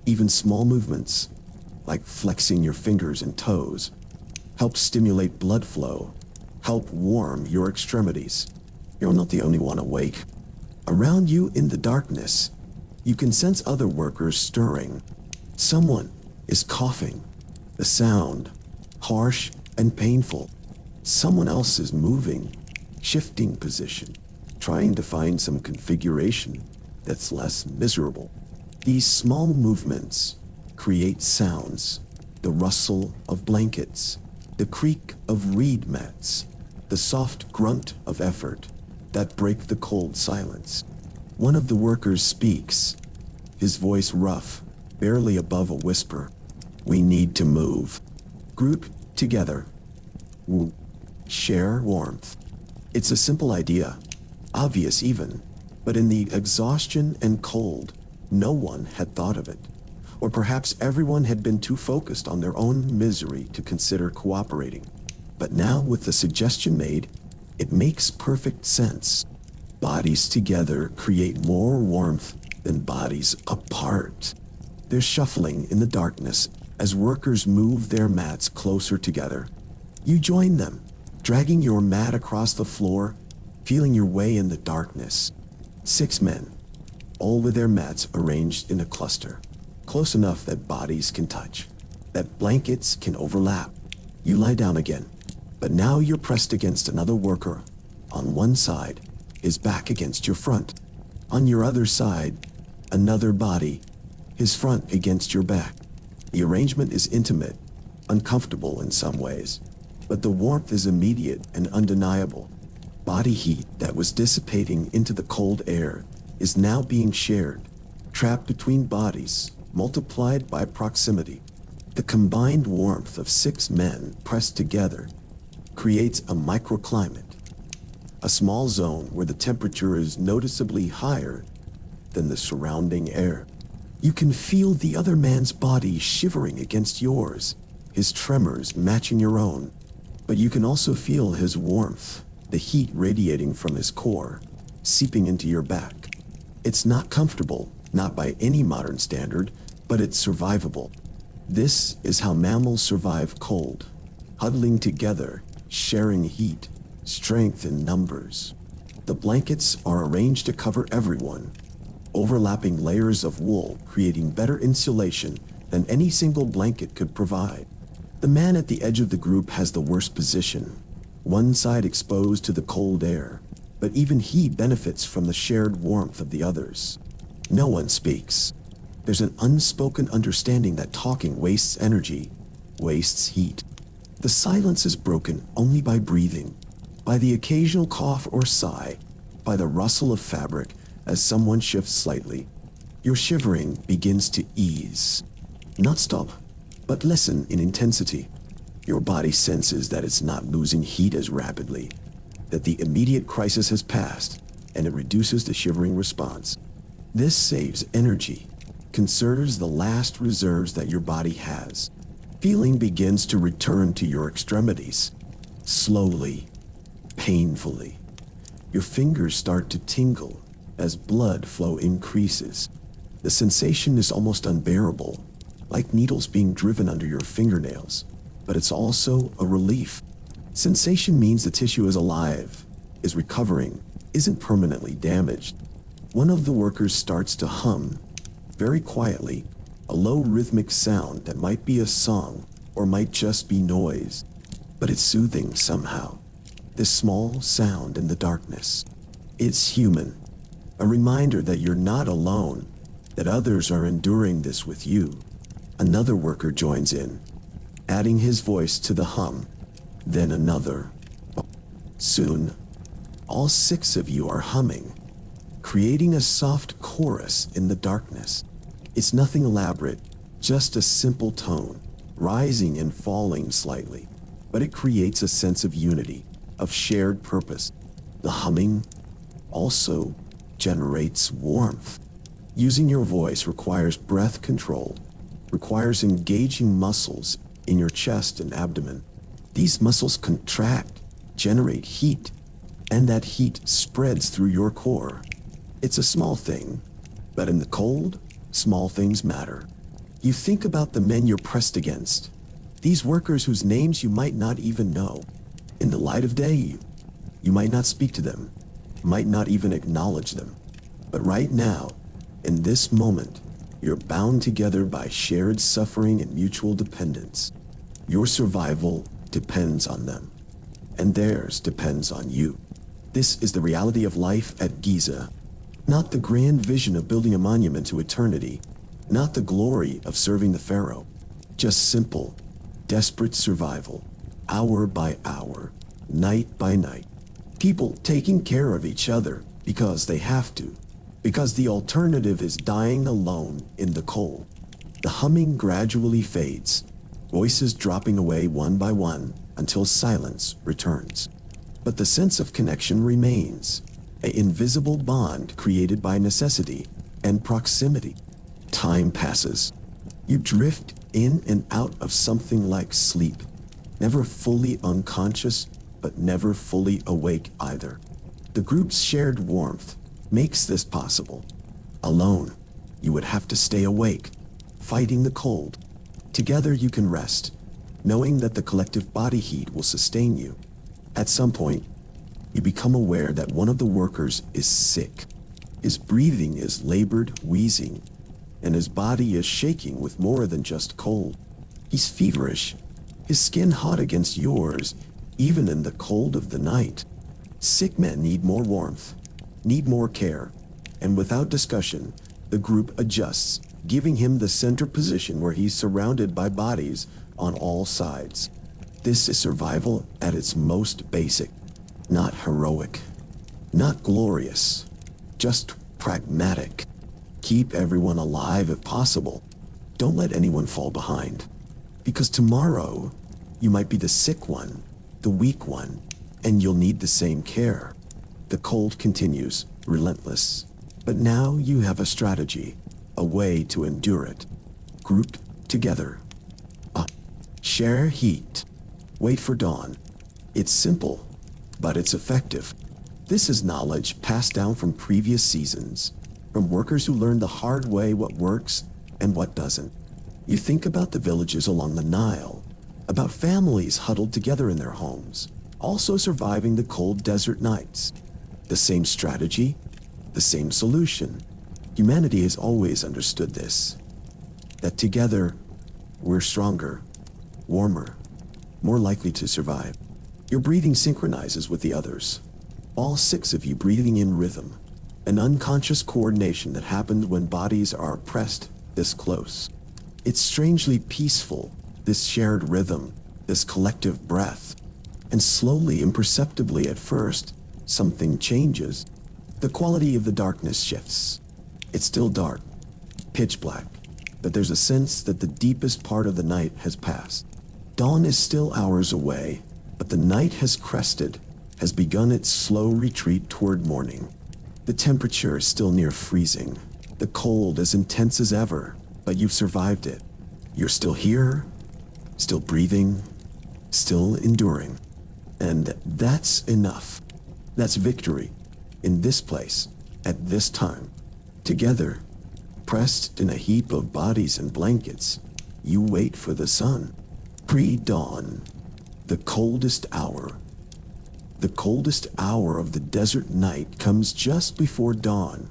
Even small movements, like flexing your fingers and toes, help stimulate blood flow, help warm your extremities. You're not the only one awake. Around you in the darkness, you can sense other workers stirring. Someone is coughing. The sound, harsh and painful. Someone else is moving, shifting position, trying to find some configuration that's less miserable. These small movements create sounds, the rustle of blankets, the creak of reed mats, the soft grunt of effort that break the cold silence. One of the workers speaks, his voice rough, barely above a whisper. We need to move. Group together. Share warmth. It's a simple idea, obvious even, but in the exhaustion and cold, no one had thought of it. Or perhaps everyone had been too focused on their own misery to consider cooperating. But now, with the suggestion made, it makes perfect sense. Bodies together create more warmth than bodies apart. There's shuffling in the darkness as workers move their mats closer together. You join them, dragging your mat across the floor, feeling your way in the darkness. 6 men, all with their mats arranged in a cluster, close enough that bodies can touch, that blankets can overlap. You lie down again, but now you're pressed against another worker. On one side, his back against your front. On your other side, another body, his front against your back. The arrangement is intimate, uncomfortable in some ways, but the warmth is immediate and undeniable. Body heat that was dissipating into the cold air is now being shared, trapped between bodies, multiplied by proximity. The combined warmth of 6 men pressed together creates a microclimate, a small zone where the temperature is noticeably higher than the surrounding air. You can feel the other man's body shivering against yours, his tremors matching your own. But you can also feel his warmth, the heat radiating from his core, seeping into your back. It's not comfortable, not by any modern standard, but it's survivable. This is how mammals survive cold, huddling together, sharing heat, strength in numbers. The blankets are arranged to cover everyone, overlapping layers of wool, creating better insulation than any single blanket could provide. The man at the edge of the group has the worst position, one side exposed to the cold air, but even he benefits from the shared warmth of the others. No one speaks. There's an unspoken understanding that talking wastes energy, wastes heat. The silence is broken only by breathing, by the occasional cough or sigh, by the rustle of fabric as someone shifts slightly. Your shivering begins to ease. Not stop, but lessen in intensity. Your body senses that it's not losing heat as rapidly, that the immediate crisis has passed, and it reduces the shivering response. This saves energy, conserves the last reserves that your body has. Feeling begins to return to your extremities, slowly, painfully. Your fingers start to tingle as blood flow increases. The sensation is almost unbearable, like needles being driven under your fingernails, but it's also a relief. Sensation means the tissue is alive, is recovering, isn't permanently damaged. One of the workers starts to hum, very quietly, a low rhythmic sound that might be a song or might just be noise, but it's soothing somehow. This small sound in the darkness. It's human, a reminder that you're not alone, that others are enduring this with you. Another worker joins in, adding his voice to the hum, then another. Soon, all 6 of you are humming, creating a soft chorus in the darkness. It's nothing elaborate, just a simple tone, rising and falling slightly, but it creates a sense of unity, of shared purpose. The humming also generates warmth. Using your voice requires breath control, requires engaging muscles in your chest and abdomen. These muscles contract, generate heat, and that heat spreads through your core. It's a small thing, but in the cold, small things matter. You think about the men you're pressed against, these workers whose names you might not even know. In the light of day, you might not speak to them, might not even acknowledge them. But right now, in this moment, you're bound together by shared suffering and mutual dependence. Your survival depends on them, and theirs depends on you. This is the reality of life at Giza, not the grand vision of building a monument to eternity, not the glory of serving the pharaoh, just simple, desperate survival, hour by hour, night by night. People taking care of each other because they have to, because the alternative is dying alone in the cold. The humming gradually fades, voices dropping away one by one until silence returns. But the sense of connection remains, an invisible bond created by necessity and proximity. Time passes. You drift in and out of something like sleep, never fully unconscious, but never fully awake either. The group's shared warmth makes this possible. Alone, you would have to stay awake, fighting the cold. Together you can rest, knowing that the collective body heat will sustain you. At some point, you become aware that one of the workers is sick. His breathing is labored, wheezing, and his body is shaking with more than just cold. He's feverish, his skin hot against yours, even in the cold of the night. Sick men need more warmth, need more care, and without discussion, the group adjusts, giving him the center position where he's surrounded by bodies on all sides. This is survival at its most basic, not heroic, not glorious, just pragmatic. Keep everyone alive if possible. Don't let anyone fall behind. Because tomorrow, you might be the sick one, the weak one, and you'll need the same care. The cold continues, relentless. But now you have a strategy, a way to endure it. Grouped together. Share heat. Wait for dawn. It's simple, but it's effective. This is knowledge passed down from previous seasons, from workers who learned the hard way what works and what doesn't. You think about the villages along the Nile, about families huddled together in their homes, also surviving the cold desert nights. The same strategy, the same solution. Humanity has always understood this, that together we're stronger, warmer, more likely to survive. Your breathing synchronizes with the others, all 6 of you breathing in rhythm, an unconscious coordination that happens when bodies are pressed this close. It's strangely peaceful, this shared rhythm, this collective breath. And slowly, imperceptibly at first, something changes. The quality of the darkness shifts. It's still dark, pitch black, but there's a sense that the deepest part of the night has passed. Dawn is still hours away, but the night has crested, has begun its slow retreat toward morning. The temperature is still near freezing, the cold as intense as ever, but you've survived it. You're still here, still breathing, still enduring. And that's enough. That's victory, in this place, at this time. Together, pressed in a heap of bodies and blankets, you wait for the sun. Pre-dawn, the coldest hour. The coldest hour of the desert night comes just before dawn.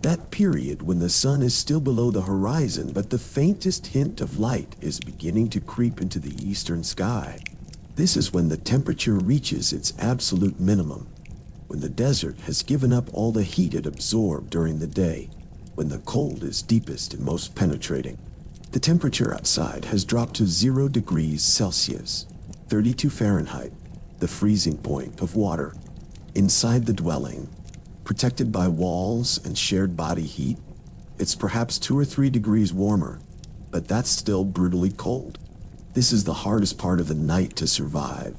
That period when the sun is still below the horizon, but the faintest hint of light is beginning to creep into the eastern sky. This is when the temperature reaches its absolute minimum, when the desert has given up all the heat it absorbed during the day, when the cold is deepest and most penetrating. The temperature outside has dropped to 0 degrees Celsius, 32 Fahrenheit, the freezing point of water. Inside the dwelling, protected by walls and shared body heat, it's perhaps 2 or 3 degrees warmer, but that's still brutally cold. This is the hardest part of the night to survive,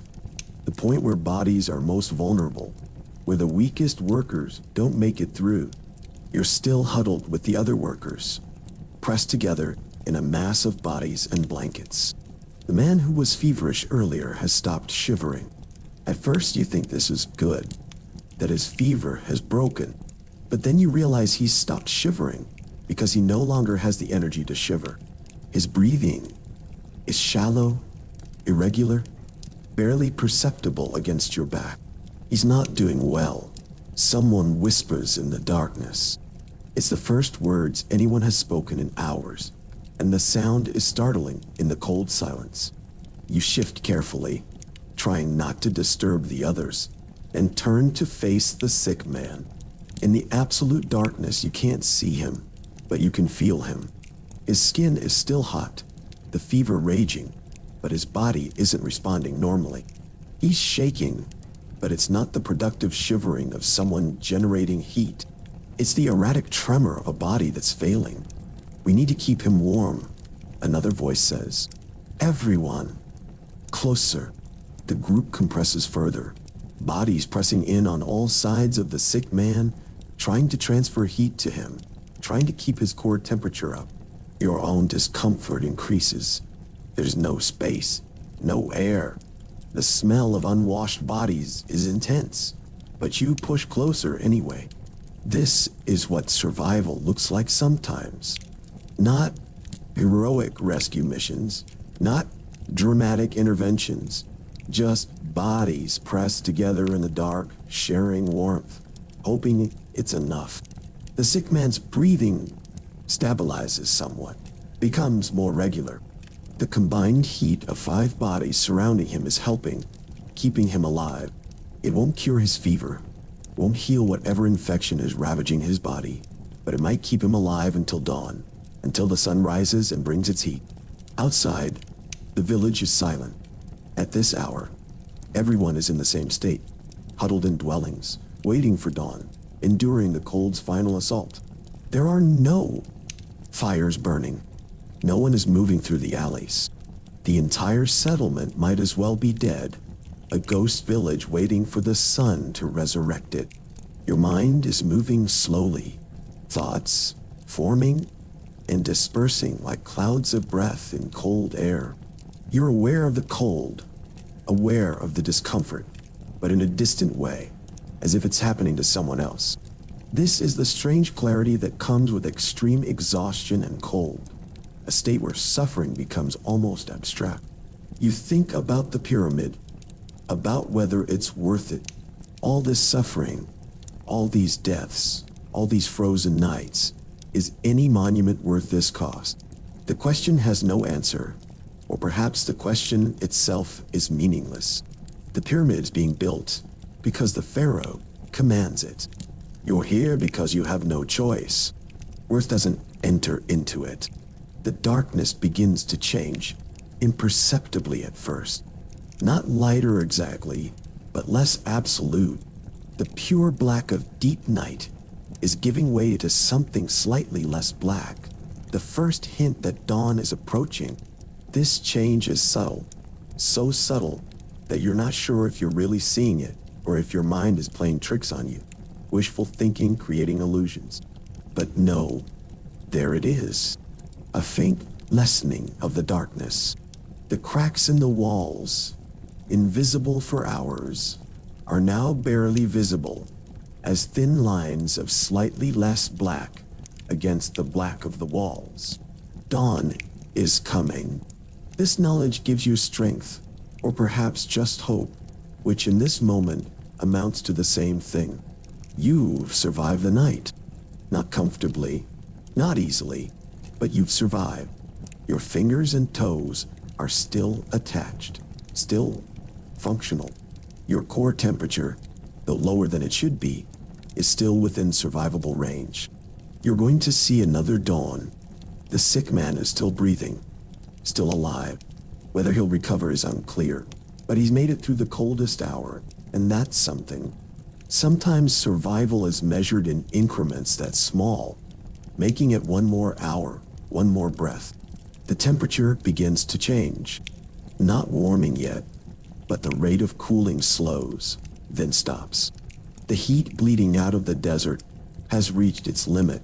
the point where bodies are most vulnerable, where the weakest workers don't make it through. You're still huddled with the other workers, pressed together, in a mass of bodies and blankets. The man who was feverish earlier has stopped shivering. At first you think this is good, that his fever has broken, but then you realize he's stopped shivering because he no longer has the energy to shiver. His breathing is shallow, irregular, barely perceptible against your back. He's not doing well. Someone whispers in the darkness. It's the first words anyone has spoken in hours, and the sound is startling in the cold silence. You shift carefully, trying not to disturb the others, and turn to face the sick man. In the absolute darkness, you can't see him, but you can feel him. His skin is still hot, the fever raging, but his body isn't responding normally. He's shaking, but it's not the productive shivering of someone generating heat. It's the erratic tremor of a body that's failing. We need to keep him warm, another voice says. Everyone. Closer. The group compresses further, bodies pressing in on all sides of the sick man, trying to transfer heat to him, trying to keep his core temperature up. Your own discomfort increases. There's no space, no air. The smell of unwashed bodies is intense, but you push closer anyway. This is what survival looks like sometimes. Not heroic rescue missions, not dramatic interventions, just bodies pressed together in the dark, sharing warmth, hoping it's enough. The sick man's breathing stabilizes somewhat, becomes more regular. The combined heat of 5 bodies surrounding him is helping, keeping him alive. It won't cure his fever, won't heal whatever infection is ravaging his body, but it might keep him alive until dawn, until the sun rises and brings its heat. Outside, the village is silent. At this hour, everyone is in the same state, huddled in dwellings, waiting for dawn, enduring the cold's final assault. There are no fires burning. No one is moving through the alleys. The entire settlement might as well be dead, a ghost village waiting for the sun to resurrect it. Your mind is moving slowly, thoughts forming and dispersing like clouds of breath in cold air. You're aware of the cold, aware of the discomfort, but in a distant way, as if it's happening to someone else. This is the strange clarity that comes with extreme exhaustion and cold, a state where suffering becomes almost abstract. You think about the pyramid, about whether it's worth it. All this suffering, all these deaths, all these frozen nights, is any monument worth this cost? The question has no answer, or perhaps the question itself is meaningless. The pyramid is being built because the pharaoh commands it. You're here because you have no choice. Worth doesn't enter into it. The darkness begins to change, imperceptibly at first. Not lighter exactly, but less absolute. The pure black of deep night is giving way to something slightly less black. The first hint that dawn is approaching. This change is subtle, so subtle that you're not sure if you're really seeing it or if your mind is playing tricks on you. Wishful thinking creating illusions. But no, there it is. A faint lessening of the darkness. The cracks in the walls, invisible for hours, are now barely visible as thin lines of slightly less black against the black of the walls. Dawn is coming. This knowledge gives you strength, or perhaps just hope, which in this moment amounts to the same thing. You've survived the night. Not comfortably, not easily, but you've survived. Your fingers and toes are still attached, still functional. Your core temperature, though lower than it should be, is still within survivable range. You're going to see another dawn. The sick man is still breathing, still alive. Whether he'll recover is unclear, but he's made it through the coldest hour, and that's something. Sometimes survival is measured in increments that small, making it one more hour, one more breath. The temperature begins to change. Not warming yet, but the rate of cooling slows, then stops. The heat bleeding out of the desert has reached its limit.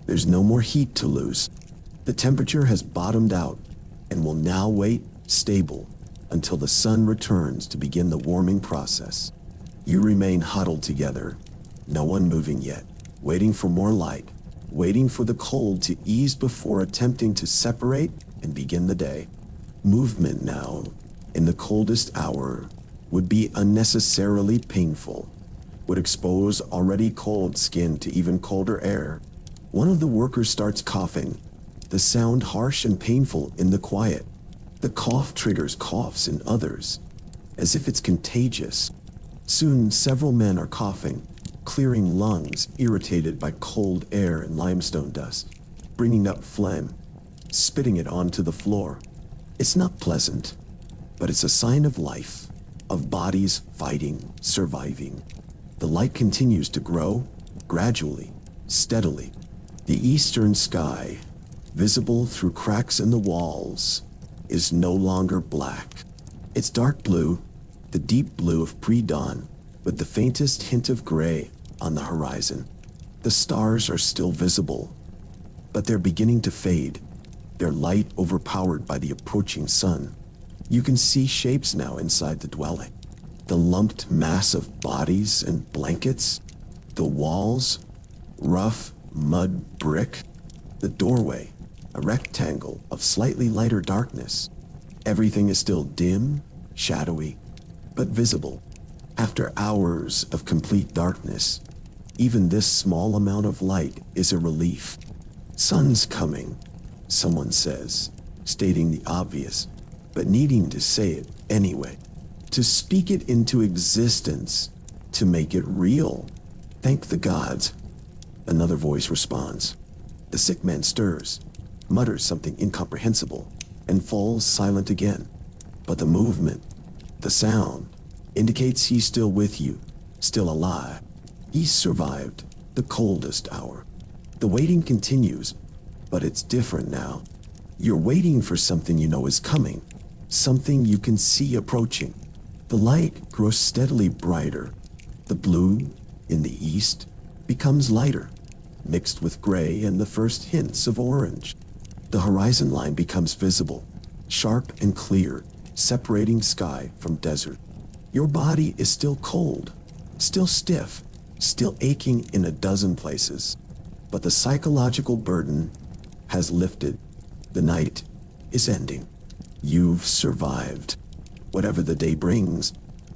There's no more heat to lose. The temperature has bottomed out and will now wait stable until the sun returns to begin the warming process. You remain huddled together, no one moving yet, waiting for more light, waiting for the cold to ease before attempting to separate and begin the day. Movement now, in the coldest hour, would be unnecessarily painful, would expose already cold skin to even colder air. One of the workers starts coughing, the sound harsh and painful in the quiet. The cough triggers coughs in others, as if it's contagious. Soon, several men are coughing, clearing lungs irritated by cold air and limestone dust, bringing up phlegm, spitting it onto the floor. It's not pleasant, but it's a sign of life, of bodies fighting, surviving. The light continues to grow, gradually, steadily. The eastern sky, visible through cracks in the walls, is no longer black. It's dark blue, the deep blue of pre-dawn, with the faintest hint of gray on the horizon. The stars are still visible, but they're beginning to fade, their light overpowered by the approaching sun. You can see shapes now inside the dwelling. The lumped mass of bodies and blankets, the walls, rough mud brick, the doorway, a rectangle of slightly lighter darkness. Everything is still dim, shadowy, but visible. After hours of complete darkness, even this small amount of light is a relief. Sun's coming, someone says, stating the obvious, but needing to say it anyway. To speak it into existence, to make it real. Thank the gods. Another voice responds. The sick man stirs, mutters something incomprehensible, and falls silent again. But the movement, the sound, indicates he's still with you, still alive. He's survived the coldest hour. The waiting continues, but it's different now. You're waiting for something you know is coming, something you can see approaching. The light grows steadily brighter. The blue in the east becomes lighter, mixed with gray and the first hints of orange. The horizon line becomes visible, sharp and clear, separating sky from desert. Your body is still cold, still stiff, still aching in a dozen places, but the psychological burden has lifted. The night is ending. You've survived. Whatever the day brings,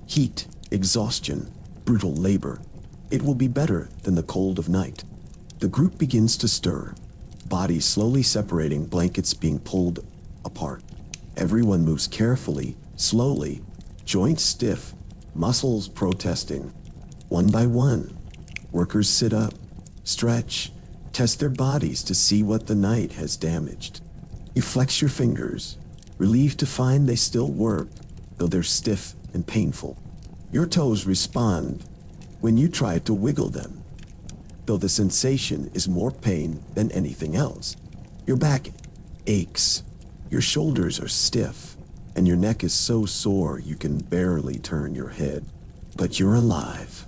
heat, exhaustion, brutal labor, it will be better than the cold of night. The group begins to stir, bodies slowly separating, blankets being pulled apart. Everyone moves carefully, slowly, joints stiff, muscles protesting. One by one, workers sit up, stretch, test their bodies to see what the night has damaged. You flex your fingers, relieved to find they still work, though they're stiff and painful. Your toes respond when you try to wiggle them, though the sensation is more pain than anything else. Your back aches, your shoulders are stiff, and your neck is so sore you can barely turn your head. But you're alive.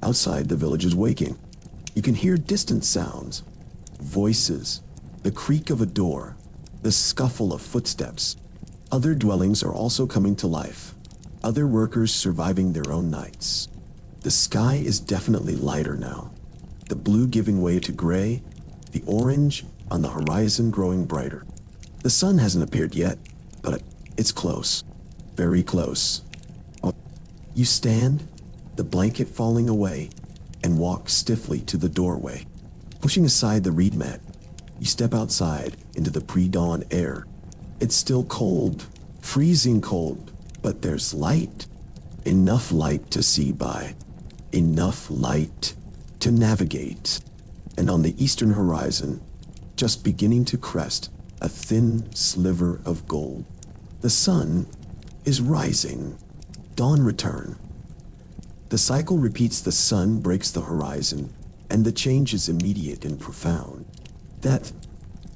Outside, the village is waking. You can hear distant sounds, voices, the creak of a door, the scuffle of footsteps. Other dwellings are also coming to life, other workers surviving their own nights. The sky is definitely lighter now, the blue giving way to gray, the orange on the horizon growing brighter. The sun hasn't appeared yet, but it's close, very close. You stand, the blanket falling away, and walk stiffly to the doorway. Pushing aside the reed mat, you step outside into the pre-dawn air. It's still cold, freezing cold, but there's light. Enough light to see by, enough light to navigate. And on the eastern horizon, just beginning to crest, a thin sliver of gold. The sun is rising. Dawn return. The cycle repeats. The sun breaks the horizon, and the change is immediate and profound. That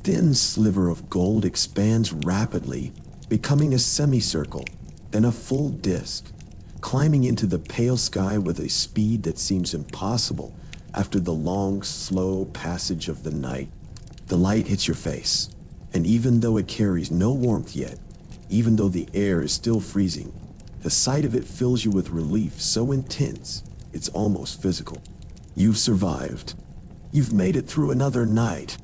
thin sliver of gold expands rapidly, becoming a semicircle, then a full disk, climbing into the pale sky with a speed that seems impossible after the long, slow passage of the night. The light hits your face, and even though it carries no warmth yet, even though the air is still freezing, the sight of it fills you with relief so intense, it's almost physical. You've survived. You've made it through another night.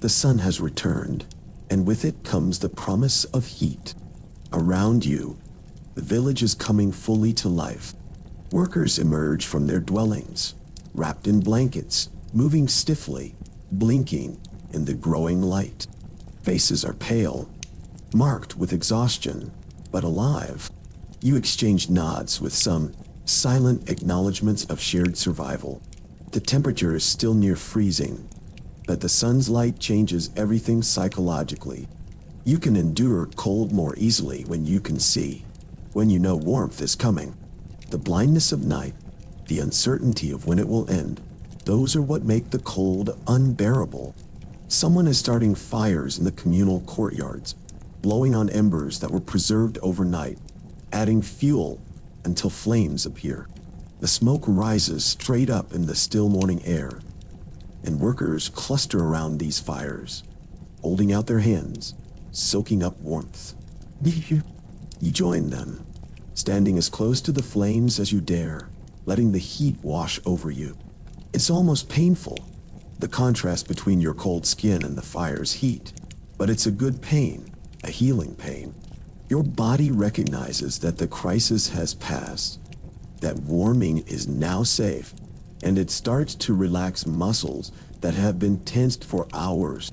The sun has returned, and with it comes the promise of heat. Around you, the village is coming fully to life. Workers emerge from their dwellings, wrapped in blankets, moving stiffly, blinking in the growing light. Faces are pale, marked with exhaustion, but alive. You exchange nods with some silent acknowledgments of shared survival. The temperature is still near freezing, but the sun's light changes everything psychologically. You can endure cold more easily when you can see, when you know warmth is coming. The blindness of night, the uncertainty of when it will end, those are what make the cold unbearable. Someone is starting fires in the communal courtyards, blowing on embers that were preserved overnight, adding fuel until flames appear. The smoke rises straight up in the still morning air, and workers cluster around these fires, holding out their hands, soaking up warmth. You join them, standing as close to the flames as you dare, letting the heat wash over you. It's almost painful, the contrast between your cold skin and the fire's heat, but it's a good pain, a healing pain. Your body recognizes that the crisis has passed, that warming is now safe, and it starts to relax muscles that have been tensed for hours.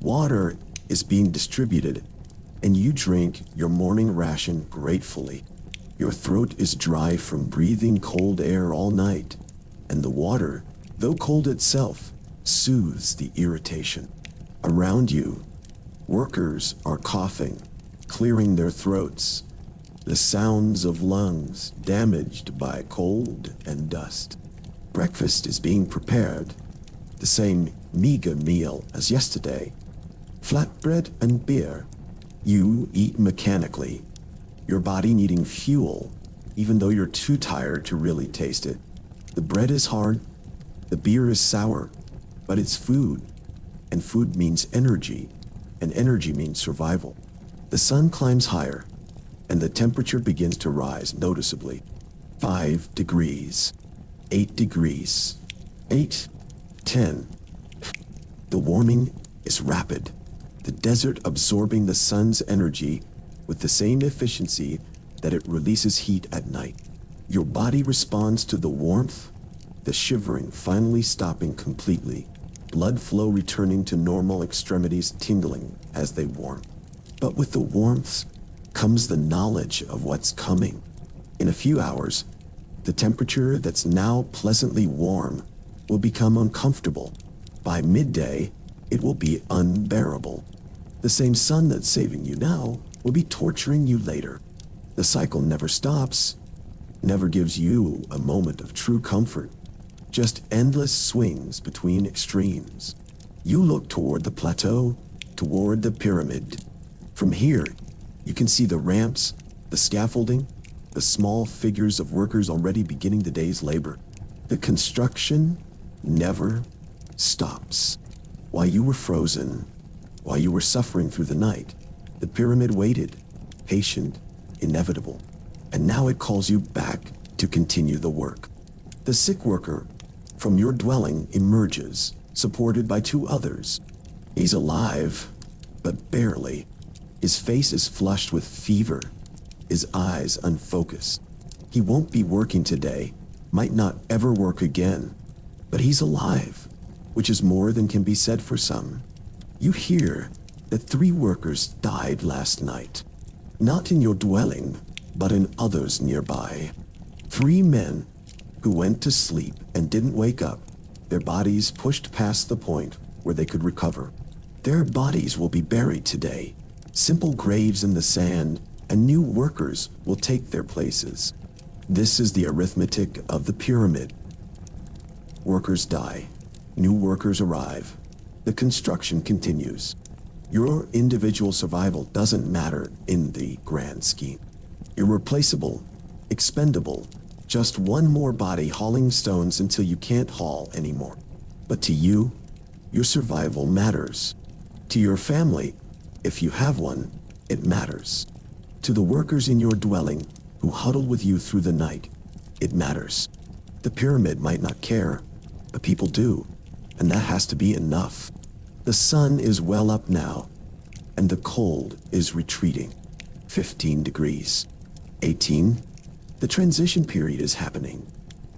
Water is being distributed, and you drink your morning ration gratefully. Your throat is dry from breathing cold air all night, and the water, though cold itself, soothes the irritation. Around you, workers are coughing, clearing their throats, the sounds of lungs damaged by cold and dust. Breakfast is being prepared, the same meager meal as yesterday. Flatbread and beer. You eat mechanically, your body needing fuel, even though you're too tired to really taste it. The bread is hard, the beer is sour, but it's food, and food means energy, and energy means survival. The sun climbs higher, and the temperature begins to rise noticeably. 5 degrees, 8 degrees, 8, 10. The warming is rapid, the desert absorbing the sun's energy with the same efficiency that it releases heat at night. Your body responds to the warmth, the shivering finally stopping completely, blood flow returning to normal, extremities tingling as they warm. But with the warmth comes the knowledge of what's coming. In a few hours, the temperature that's now pleasantly warm will become uncomfortable. By midday, it will be unbearable. The same sun that's saving you now will be torturing you later. The cycle never stops, never gives you a moment of true comfort, just endless swings between extremes. You look toward the plateau, toward the pyramid. From here, you can see the ramps, the scaffolding, the small figures of workers already beginning the day's labor. The construction never stops. While you were frozen, while you were suffering through the night, the pyramid waited, patient, inevitable, and now it calls you back to continue the work. The sick worker from your dwelling emerges, supported by 2 others. He's alive, but barely. His face is flushed with fever, his eyes unfocused. He won't be working today, might not ever work again, but he's alive, which is more than can be said for some. You hear that 3 workers died last night, not in your dwelling, but in others nearby. 3 men who went to sleep and didn't wake up, their bodies pushed past the point where they could recover. Their bodies will be buried today, simple graves in the sand, and new workers will take their places. This is the arithmetic of the pyramid. Workers die, new workers arrive. The construction continues. Your individual survival doesn't matter in the grand scheme. You're replaceable, expendable, just one more body hauling stones until you can't haul anymore. But to you, Your survival matters. To your family, if you have one, it matters. To the workers in your dwelling who huddle with you through the night, it matters. The pyramid might not care, but people do, and that has to be enough. The sun is well up now, and the cold is retreating. 15 degrees. 18. The transition period is happening.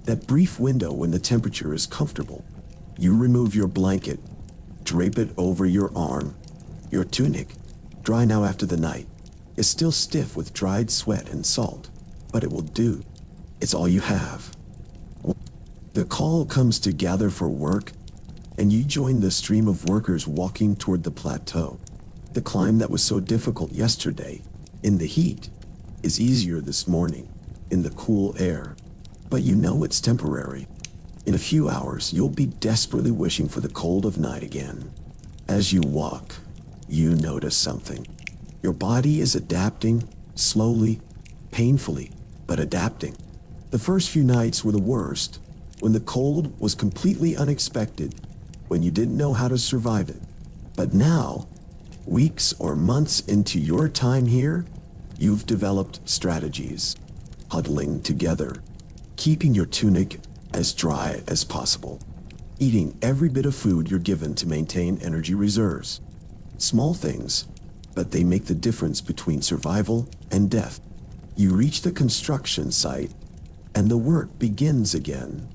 That brief window when the temperature is comfortable. You remove your blanket, drape it over your arm. Your tunic, dry now after the night, is still stiff with dried sweat and salt, but it will do. It's all you have. The call comes to gather for work, and you join the stream of workers walking toward the plateau. The climb that was so difficult yesterday, in the heat, is easier this morning, in the cool air. But you know it's temporary. In a few hours, you'll be desperately wishing for the cold of night again. As you walk, you notice something. Your body is adapting, slowly, painfully, but adapting. The first few nights were the worst, when the cold was completely unexpected, when you didn't know how to survive it. But now, weeks or months into your time here, you've developed strategies. Huddling together, keeping your tunic as dry as possible, eating every bit of food you're given to maintain energy reserves. Small things, but they make the difference between survival and death. You reach the construction site, and the work begins again.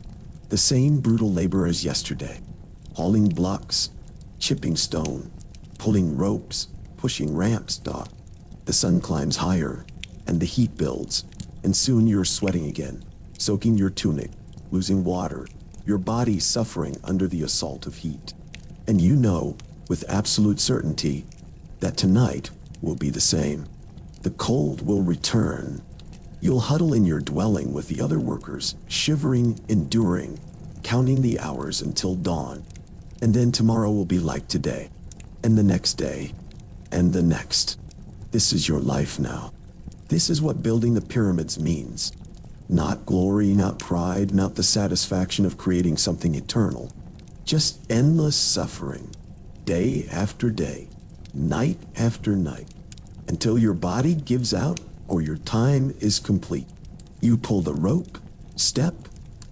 The same brutal labor as yesterday. Hauling blocks, chipping stone, pulling ropes, pushing ramps, Doc. The sun climbs higher, and the heat builds, and soon you're sweating again, soaking your tunic, losing water, your body suffering under the assault of heat. And you know, with absolute certainty, that tonight will be the same. The cold will return. You'll huddle in your dwelling with the other workers, shivering, enduring, counting the hours until dawn. And then tomorrow will be like today, and the next day, and the next. This is your life now. This is what building the pyramids means. Not glory, not pride, not the satisfaction of creating something eternal. Just endless suffering, day after day, night after night, until your body gives out or your time is complete. You pull the rope, step,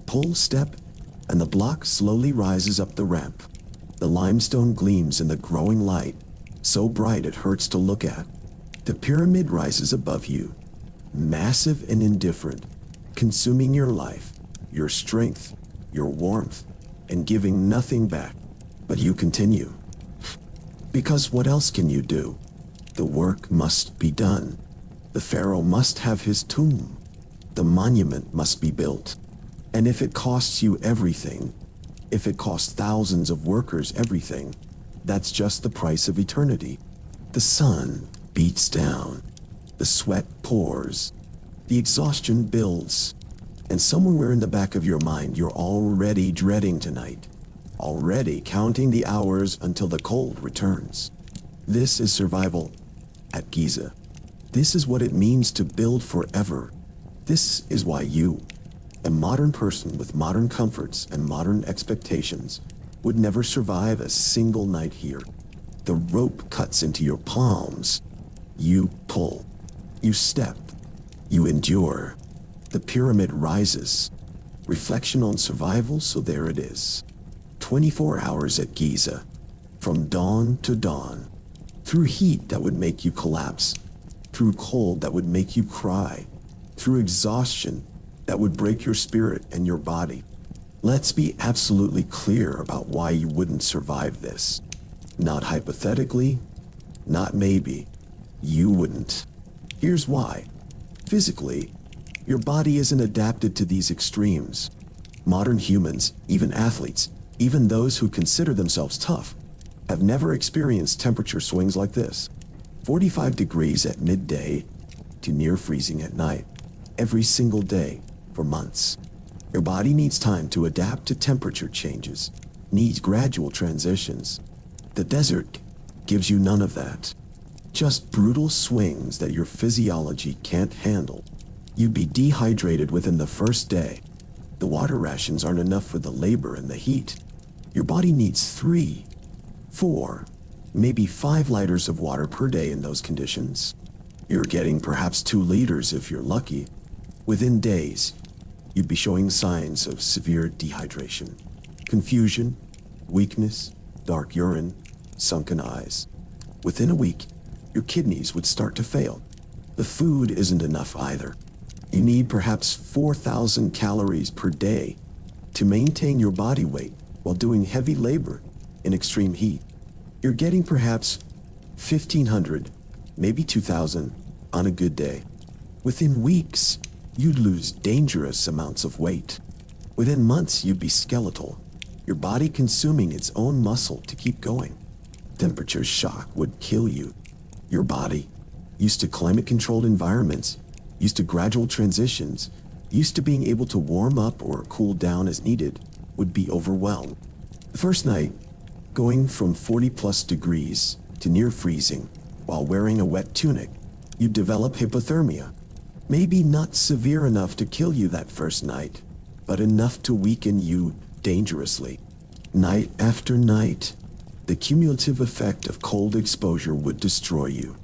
pull, step, and the block slowly rises up the ramp. The limestone gleams in the growing light, so bright it hurts to look at. The pyramid rises above you, massive and indifferent, consuming your life, your strength, your warmth, and giving nothing back. But you continue. Because what else can you do? The work must be done. The pharaoh must have his tomb. The monument must be built. And if it costs you everything, if it costs thousands of workers everything, that's just the price of eternity. The sun beats down. The sweat pours. The exhaustion builds. And somewhere in the back of your mind, you're already dreading tonight. Already counting the hours until the cold returns. This is survival at Giza. This is what it means to build forever. This is why you, a modern person with modern comforts and modern expectations, would never survive a single night here. The rope cuts into your palms. You pull. You step. You endure. The pyramid rises. Reflection on survival, so there it is. 24 hours at Giza, from dawn to dawn, through heat that would make you collapse, through cold that would make you cry, through exhaustion that would break your spirit and your body. Let's be absolutely clear about why you wouldn't survive this. Not hypothetically, not maybe. You wouldn't. Here's why. Physically, your body isn't adapted to these extremes. Modern humans, even athletes, even those who consider themselves tough, have never experienced temperature swings like this. 45 degrees at midday to near freezing at night, every single day for months. Your body needs time to adapt to temperature changes, needs gradual transitions. The desert gives you none of that. Just brutal swings that your physiology can't handle. You'd be dehydrated within the first day. The water rations aren't enough for the labor and the heat. Your body needs 3, 4, maybe 5 liters of water per day in those conditions. You're getting perhaps 2 liters if you're lucky. Within days, you'd be showing signs of severe dehydration, confusion, weakness, dark urine, sunken eyes. Within a week, your kidneys would start to fail. The food isn't enough either. You need perhaps 4,000 calories per day to maintain your body weight while doing heavy labor in extreme heat. You're getting perhaps 1,500, maybe 2,000 on a good day. Within weeks, you'd lose dangerous amounts of weight. Within months, you'd be skeletal, your body consuming its own muscle to keep going. Temperature shock would kill you. Your body, used to climate-controlled environments, used to gradual transitions, used to being able to warm up or cool down as needed, would be overwhelmed. The first night, going from 40+ degrees to near freezing while wearing a wet tunic, you'd develop hypothermia. Maybe not severe enough to kill you that first night, but enough to weaken you dangerously. Night after night, the cumulative effect of cold exposure would destroy you.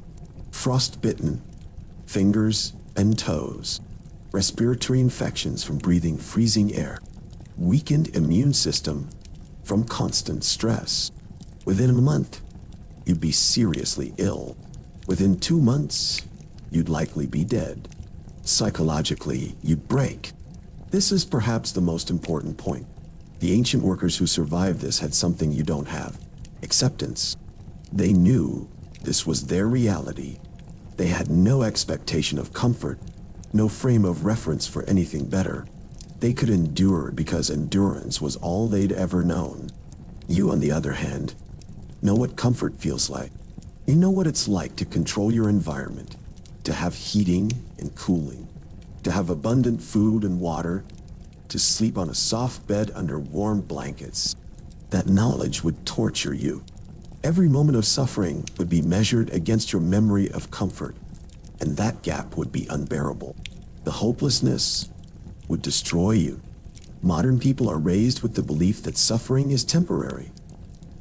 Frostbitten, fingers and toes, respiratory infections from breathing freezing air, weakened immune system from constant stress. Within a month, you'd be seriously ill. Within 2 months, you'd likely be dead. Psychologically, you'd break. This is perhaps the most important point. The ancient workers who survived this had something you don't have: acceptance. They knew this was their reality. They had no expectation of comfort, no frame of reference for anything better. They could endure because endurance was all they'd ever known. You, on the other hand, know what comfort feels like. You know what it's like to control your environment, to have heating and cooling, to have abundant food and water, to sleep on a soft bed under warm blankets. That knowledge would torture you. Every moment of suffering would be measured against your memory of comfort, and that gap would be unbearable. The hopelessness would destroy you. Modern people are raised with the belief that suffering is temporary,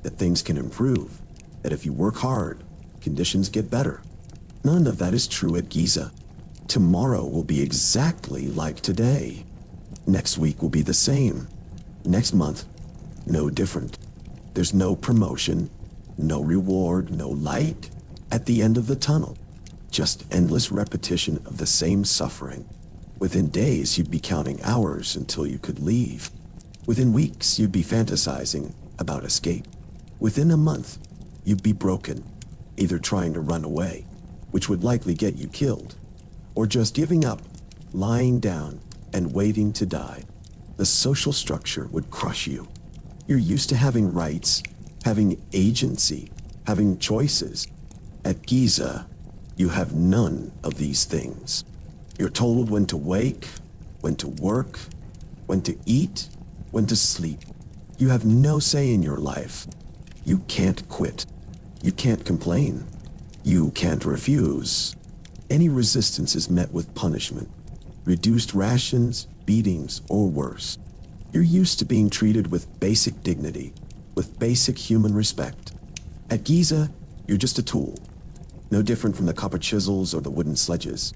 that things can improve, that if you work hard, conditions get better. None of that is true at Giza. Tomorrow will be exactly like today. Next week will be the same. Next month, no different. There's no promotion, no reward, no light at the end of the tunnel. Just endless repetition of the same suffering. Within days, you'd be counting hours until you could leave. Within weeks, you'd be fantasizing about escape. Within a month, you'd be broken, either trying to run away, which would likely get you killed, or just giving up, lying down, and waiting to die. The social structure would crush you. You're used to having rights, having agency, having choices. At Giza, you have none of these things. You're told when to wake, when to work, when to eat, when to sleep. You have no say in your life. You can't quit. You can't complain. You can't refuse. Any resistance is met with punishment, reduced rations, beatings, or worse. You're used to being treated with basic dignity, with basic human respect. At Giza, you're just a tool, no different from the copper chisels or the wooden sledges.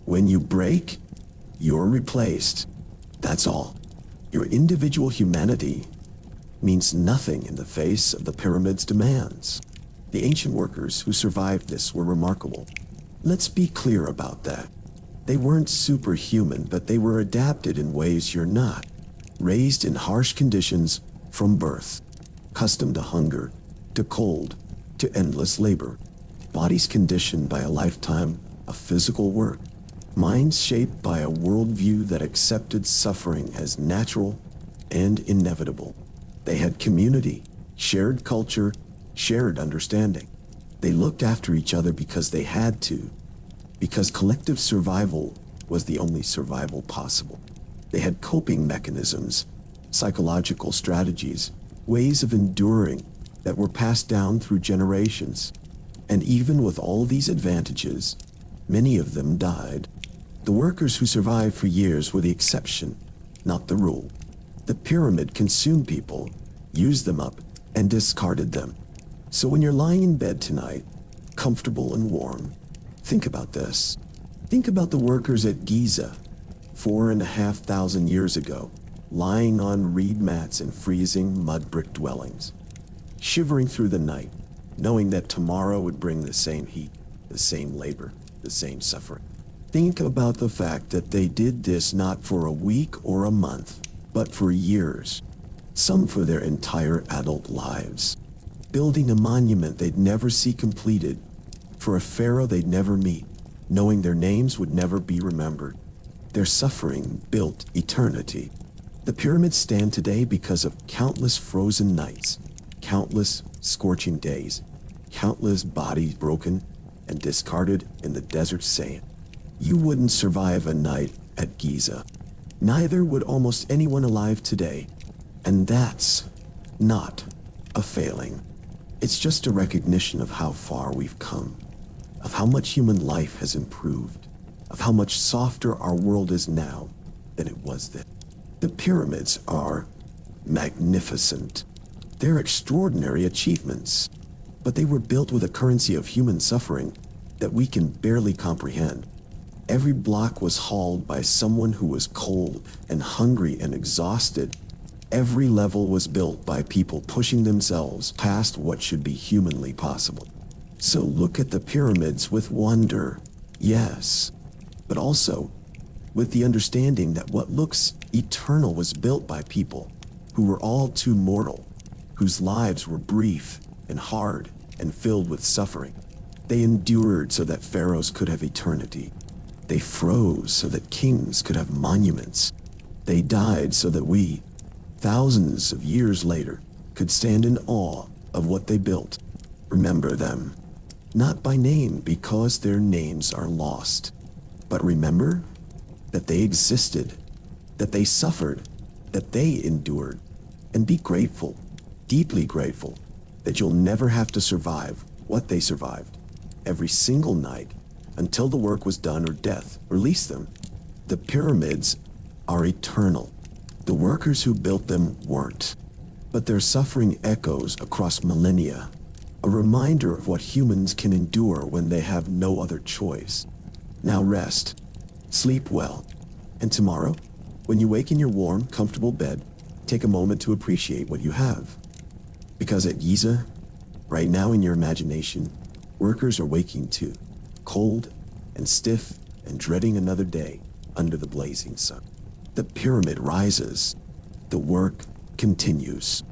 When you break, you're replaced. That's all. Your individual humanity means nothing in the face of the pyramid's demands. The ancient workers who survived this were remarkable. Let's be clear about that. They weren't superhuman, but they were adapted in ways you're not. Raised in harsh conditions from birth, accustomed to hunger, to cold, to endless labor. Bodies conditioned by a lifetime of physical work. Minds shaped by a worldview that accepted suffering as natural and inevitable. They had community, shared culture, shared understanding. They looked after each other because they had to, because collective survival was the only survival possible. They had coping mechanisms, psychological strategies, ways of enduring that were passed down through generations. And even with all these advantages, many of them died. The workers who survived for years were the exception, not the rule. The pyramid consumed people, used them up, and discarded them. So when you're lying in bed tonight, comfortable and warm, think about this. Think about the workers at Giza, 4,500 years ago, lying on reed mats in freezing mud brick dwellings, shivering through the night, knowing that tomorrow would bring the same heat, the same labor, the same suffering. Think about the fact that they did this not for a week or a month, but for years, some for their entire adult lives, building a monument they'd never see completed, for a pharaoh they'd never meet, knowing their names would never be remembered. Their suffering built eternity. The pyramids stand today because of countless frozen nights, countless scorching days, countless bodies broken and discarded in the desert sand. You wouldn't survive a night at Giza. Neither would almost anyone alive today. And that's not a failing. It's just a recognition of how far we've come, of how much human life has improved, of how much softer our world is now than it was then. The pyramids are magnificent. They're extraordinary achievements, but they were built with a currency of human suffering that we can barely comprehend. Every block was hauled by someone who was cold and hungry and exhausted. Every level was built by people pushing themselves past what should be humanly possible. So look at the pyramids with wonder, yes, but also with the understanding that what looks eternal was built by people who were all too mortal, whose lives were brief and hard and filled with suffering. They endured so that pharaohs could have eternity. They froze so that kings could have monuments. They died so that we, thousands of years later, could stand in awe of what they built. Remember them, not by name because their names are lost, but remember that they existed, that they suffered, that they endured, and be grateful, deeply grateful, that you'll never have to survive what they survived. Every single night, until the work was done or death released them. The pyramids are eternal. The workers who built them weren't, but their suffering echoes across millennia, a reminder of what humans can endure when they have no other choice. Now rest, sleep well, and tomorrow, when you wake in your warm, comfortable bed, take a moment to appreciate what you have. Because at Giza, right now in your imagination, workers are waking too, cold and stiff and dreading another day under the blazing sun. The pyramid rises. The work continues.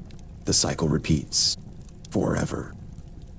The cycle repeats forever.